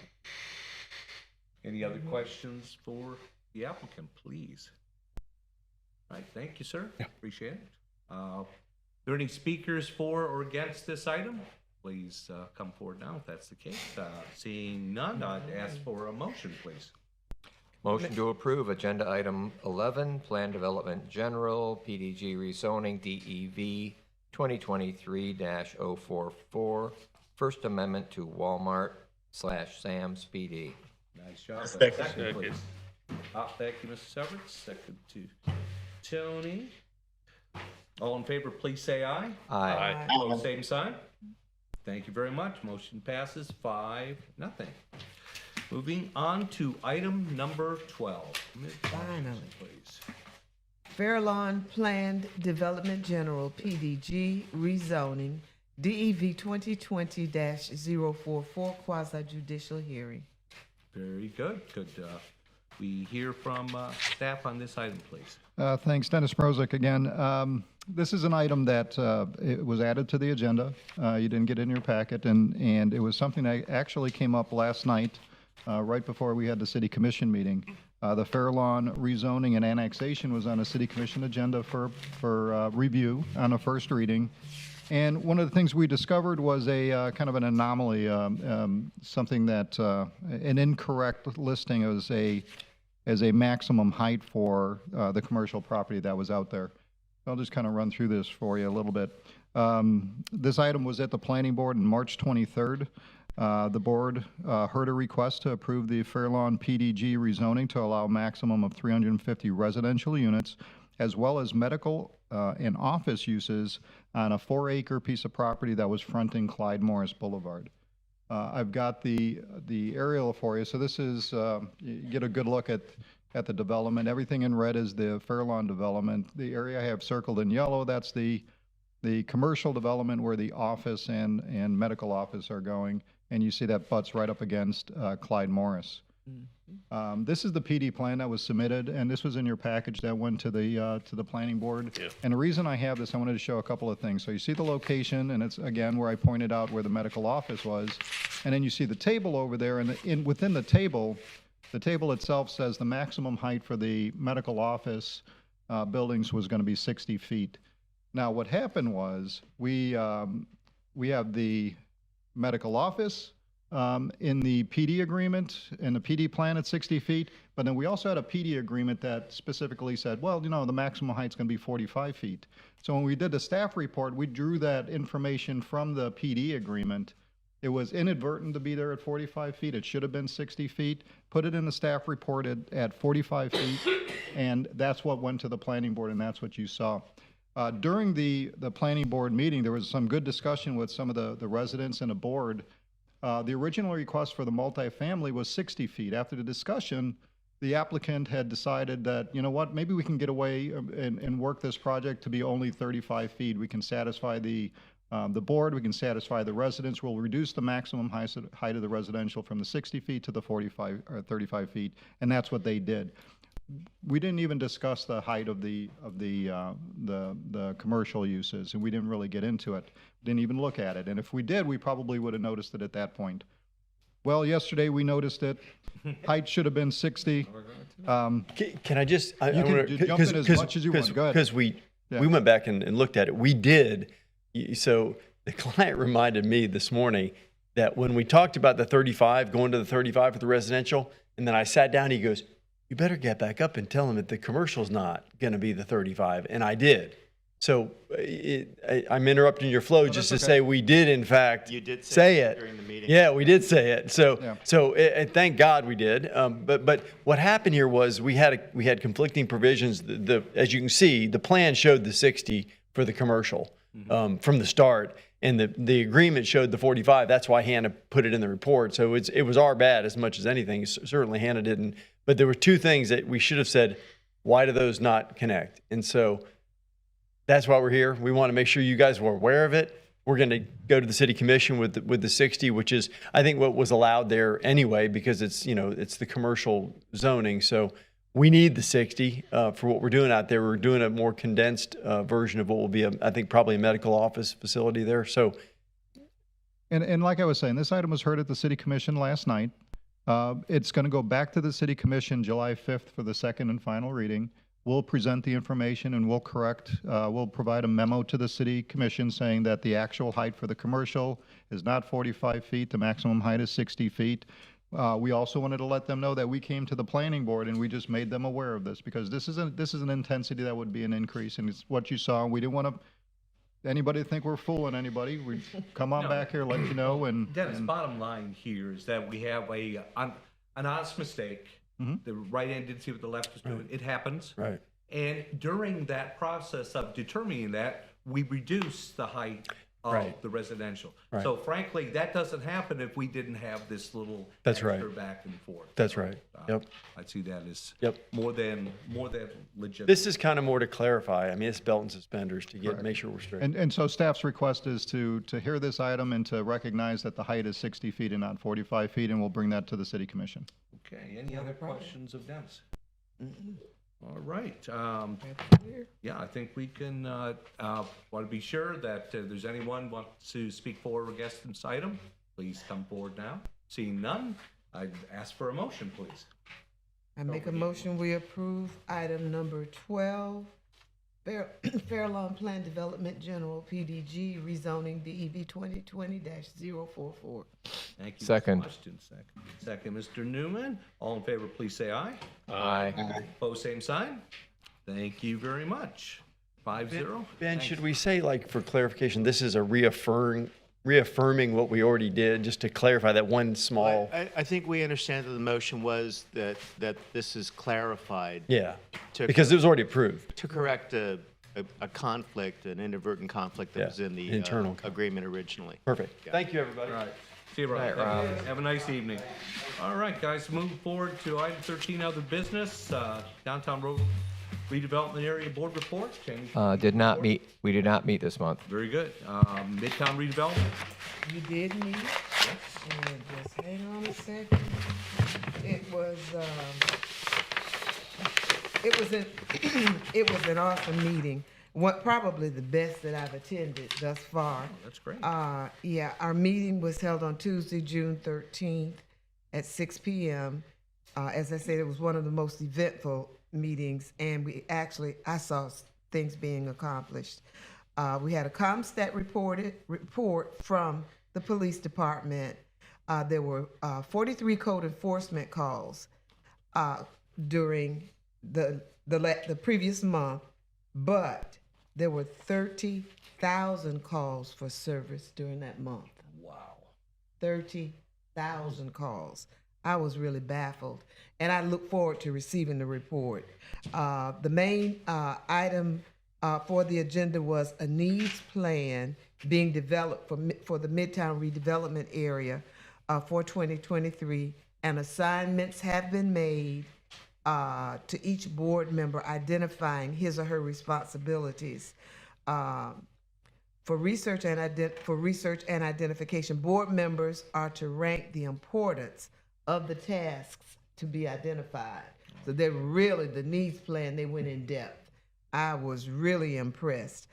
Any other questions for the applicant, please? All right, thank you, sir. Appreciate it. Are there any speakers for or against this item? Please come forward now if that's the case. Seeing none, I'd ask for a motion, please. Motion to approve Agenda Item 11, Plan Development General, PDG Rezoning, DEV 2023-044, First Amendment to Walmart/Sam's PD. Nice job. Second. Please. Thank you, Mr. Severance. Second to Tony. All in favor, please say aye. Aye. Opposed, same sign. Thank you very much. Motion passes 5-0. Moving on to item number 12. Finally. Please. Fairlawn Planned Development General, PDG, rezoning, DEV 2020-044, quasi-judicial hearing. Very good. Could we hear from staff on this item, please? Thanks, Dennis Mrozek again. This is an item that it was added to the agenda. You didn't get it in your packet, and it was something that actually came up last night, right before we had the city commission meeting. The Fairlawn rezoning and annexation was on a city commission agenda for review on a first reading. And one of the things we discovered was a kind of an anomaly, something that an incorrect listing as a maximum height for the commercial property that was out there. I'll just kind of run through this for you a little bit. This item was at the planning board on March 23rd. The board heard a request to approve the Fairlawn PDG rezoning to allow a maximum of 350 residential units, as well as medical and office uses on a 4-acre piece of property that was fronting Clyde Morris Boulevard. I've got the aerial for you. So this is, you get a good look at the development. Everything in red is the Fairlawn development. The area I have circled in yellow, that's the commercial development where the office and medical office are going. And you see that butts right up against Clyde Morris. This is the PD plan that was submitted, and this was in your package that went to the planning board. Yeah. And the reason I have this, I wanted to show a couple of things. So you see the location, and it's again where I pointed out where the medical office was, and then you see the table over there, and within the table itself says the maximum height for the medical office buildings was going to be 60 feet. Now what happened was we have the medical office in the PD agreement, in the PD plan at 60 feet, but then we also had a PD agreement that specifically said, well, the maximum height's going to be 45 feet. So when we did the staff report, we drew that information from the PD agreement It was inadvertent to be there at 45 feet. It should have been 60 feet. Put it in the staff report at 45 feet, and that's what went to the planning board, and that's what you saw. During the planning board meeting, there was some good discussion with some of the residents and the board. The original request for the multifamily was 60 feet. After the discussion, the applicant had decided that, you know what, maybe we can get away and work this project to be only 35 feet. We can satisfy the board, we can satisfy the residents. We'll reduce the maximum height of the residential from the 60 feet to the 45 or 35 feet, and that's what they did. We didn't even discuss the height of the commercial uses, and we didn't really get into it. Didn't even look at it. And if we did, we probably would have noticed it at that point. Well, yesterday we noticed it. Height should have been 60. Can I just? You can jump in as much as you want. Go ahead. Because we went back and looked at it. We did. So the client reminded me this morning that when we talked about the 35, going to the 35 for the residential, and then I sat down, he goes, "You better get back up and tell him that the commercial's not going to be the 35." And I did. So I'm interrupting your flow just to say we did, in fact, You did say it it. during the meeting. Yeah, we did say it. So, thank God we did. But what happened here was we had conflicting provisions. As you can see, the plan showed the 60 for the commercial from the start, and the agreement showed the 45. That's why Hannah put it in the report. So it was our bad as much as anything. Certainly Hannah didn't. But there were two things that we should have said. Why do those not connect? And so that's why we're here. We want to make sure you guys were aware of it. We're going to go to the city commission with the 60, which is, I think, what was allowed there anyway, because it's the commercial zoning. So we need the 60 for what we're doing out there. We're doing a more condensed version of what will be, I think, probably a medical office facility there. So, and like I was saying, this item was heard at the city commission last night. It's going to go back to the city commission July 5th for the second and final reading. We'll present the information and we'll we'll provide a memo to the city commission saying that the actual height for the commercial is not 45 feet, the maximum height is 60 feet. We also wanted to let them know that we came to the planning board and we just made them aware of this, because this is an intensity that would be an increase, and it's what you saw. We didn't want anybody to think we're fooling anybody. We come on back here, let you know. And Dennis, bottom line here is that we have an honest mistake. The right hand didn't see what the left was doing. It happens. Right. And during that process of determining that, we reduce the height of the residential. Right. So frankly, that doesn't happen if we didn't have this little That's extra right. back and forth. That's right. Yep. I see that as Yep. more than legitimate. This is kind of more to clarify. I mean, it's belt and suspenders to make sure we're straight. And so staff's request is to hear this item and to recognize that the height is 60 feet and not 45 feet, and we'll bring that to the city commission. Okay, any other questions of Dennis? All right. Yeah, I think we can, want to be sure that if there's anyone wants to speak for or against this item, please come forward now. Seeing none, I'd ask for a motion, please. I make a motion, we approve item number 12, Fairlawn Plan Development General PDG rezoning DEB 2020-044. Thank you. Second. Mr. Washington. Second, Mr. Newman. All in favor, please say aye. Aye. Opposed, same sign. Thank you very much. 5-0. Ben, should we say, like, for clarification, this is a reaffirming what we already did, just to clarify that one small. I think we understand that the motion was that this is clarified. Yeah, because it was already approved. To correct a conflict, an inadvertent conflict that was in the internal agreement originally. Perfect. Thank you, everybody. All right. See you, Rob. All right, Rob. Have a nice evening. All right, guys, move forward to item 13, other business, Downtown Road Redevelopment Area Board Report. Change Did not meet. We did not meet this month. Very good. Midtown Redevelopment. You did meet? And just hang on a second. It was an awesome meeting. Probably the best that I've attended thus far. Oh, that's great. Yeah, our meeting was held on Tuesday, June 13th at 6 p.m. As I said, it was one of the most eventful meetings, and I saw things being accomplished. We had a CompStat report from the police department. There were 43 code enforcement calls during the previous month, but there were 30,000 calls for service during that month. Wow. 30,000 calls. I was really baffled, and I look forward to receiving the report. The main item for the agenda was a needs plan being developed for the Midtown redevelopment area for 2023, and assignments have been made to each board member identifying his or her responsibilities. For research and identification, board members are to rank the importance of the tasks to be identified. So they're really, the needs plan, they went in depth. I was really impressed.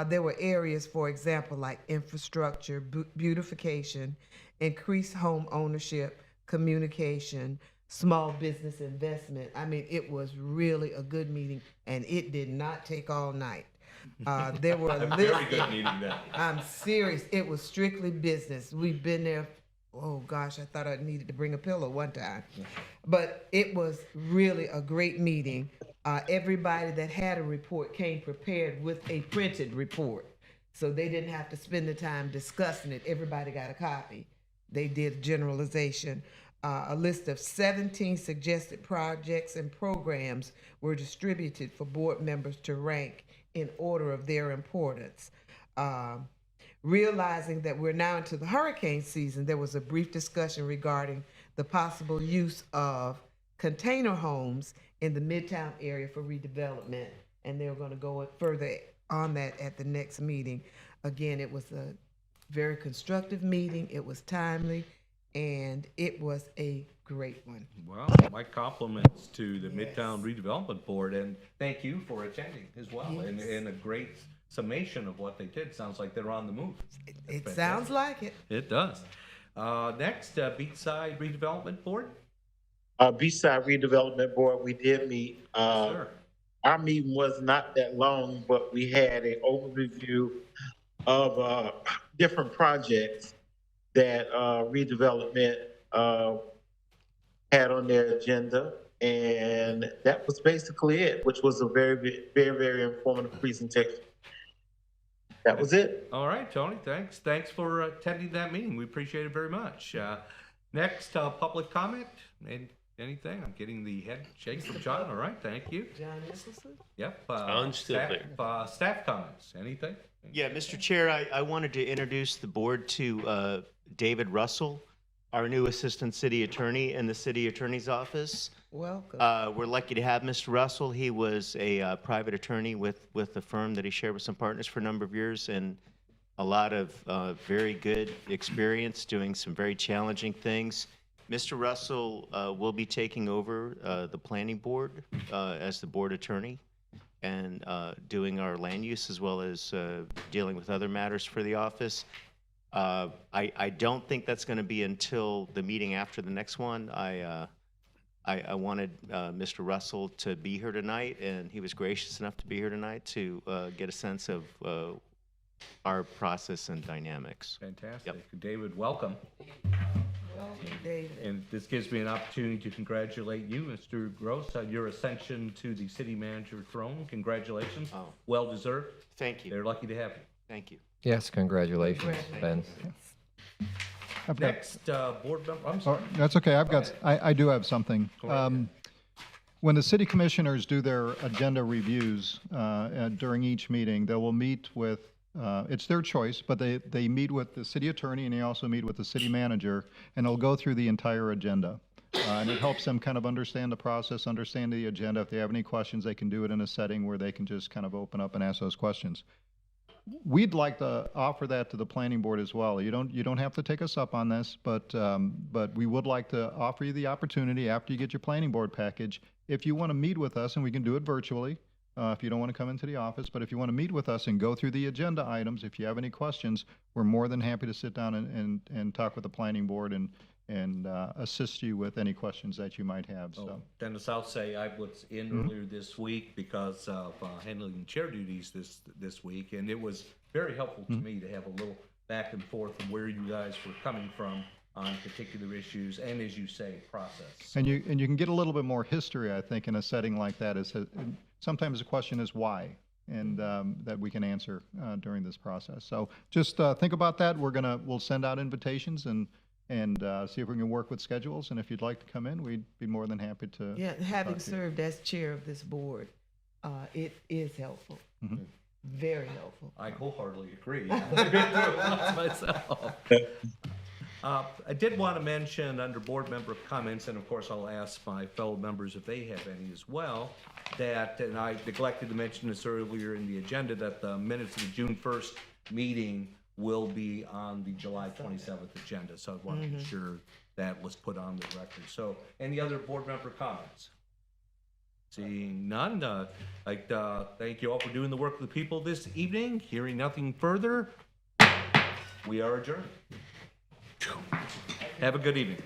There were areas, for example, like infrastructure, beautification, increased home ownership, communication, small business investment. I mean, it was really a good meeting, and it did not take all night. There were A very good meeting then. I'm serious. It was strictly business. We've been there. Oh gosh, I thought I needed to bring a pillow one time. But it was really a great meeting. Everybody that had a report came prepared with a printed report. So they didn't have to spend the time discussing it. Everybody got a copy. They did generalization. A list of 17 suggested projects and programs were distributed for board members to rank in order of their importance. Realizing that we're now into the hurricane season, there was a brief discussion regarding the possible use of container homes in the Midtown area for redevelopment, and they're going to go further on that at the next meeting. Again, it was a very constructive meeting. It was timely, and it was a great one. Well, my compliments to the Midtown Redevelopment Board, and thank you for attending as well, and a great summation of what they did. Sounds like they're on the move. It sounds like it. It does. Next, Beachside Redevelopment Board. Beachside Redevelopment Board, we did meet. Sure. Our meeting was not that long, but we had an overview of different projects that redevelopment had on their agenda. And that was basically it, which was a very, very, very informative presentation. That was it. All right, Tony, thanks. Thanks for attending that meeting. We appreciate it very much. Next, public comment. Anything? I'm getting the head shake from John. All right, thank you. John Nicholson? Yep. John's still there. Staff comments. Anything? Yeah, Mr. Chair, I wanted to introduce the board to David Russell, our new Assistant City Attorney in the City Attorney's Office. Welcome. We're lucky to have Mr. Russell. He was a private attorney with the firm that he shared with some partners for a number of years, and a lot of very good experience doing some very challenging things. Mr. Russell will be taking over the planning board as the board attorney and doing our land use as well as dealing with other matters for the office. I don't think that's going to be until the meeting after the next one. I wanted Mr. Russell to be here tonight, and he was gracious enough to be here tonight to get a sense of our process and dynamics. Fantastic. David, welcome. Welcome, David. And this gives me an opportunity to congratulate you, Mr. Gross, on your ascension to the city manager throne. Congratulations. Oh. Well deserved. Thank you. They're lucky to have you. Thank you. Yes, congratulations, Ben. Next, board member, I'm sorry. That's okay. I do have something. When the city commissioners do their agenda reviews during each meeting, they will meet with, it's their choice, but they meet with the city attorney and they also meet with the city manager, and they'll go through the entire agenda. And it helps them kind of understand the process, understand the agenda. If they have any questions, they can do it in a setting where they can just kind of open up and ask those questions. We'd like to offer that to the planning board as well. You don't have to take us up on this, but we would like to offer you the opportunity after you get your planning board package, if you want to meet with us, and we can do it virtually, if you don't want to come into the office, but if you want to meet with us and go through the agenda items, if you have any questions, we're more than happy to sit down and talk with the planning board and assist you with any questions that you might have. So. Dennis, I'll say I was in earlier this week because of handling chair duties this week, and it was very helpful to me to have a little back and forth from where you guys were coming from on particular issues, and as you say, process. And you can get a little bit more history, I think, in a setting like that. Sometimes the question is why, and that we can answer during this process. So just think about that. We'll send out invitations, and and see if we can work with schedules. And if you'd like to come in, we'd be more than happy to. Yeah, having talk to you. served as chair of this board, it is helpful, very helpful. I wholeheartedly agree. I've been through it once myself. I did want to mention under board member comments, and of course I'll ask my fellow members if they have any as well, that, and I neglected to mention this earlier in the agenda, that the minutes of the June 1st meeting will be on the July 27th agenda. So I want to be sure that was put on the record. So any other board member comments? Seeing none, thank you all for doing the work of the people this evening. Hearing nothing further, we are adjourned. Have a good evening.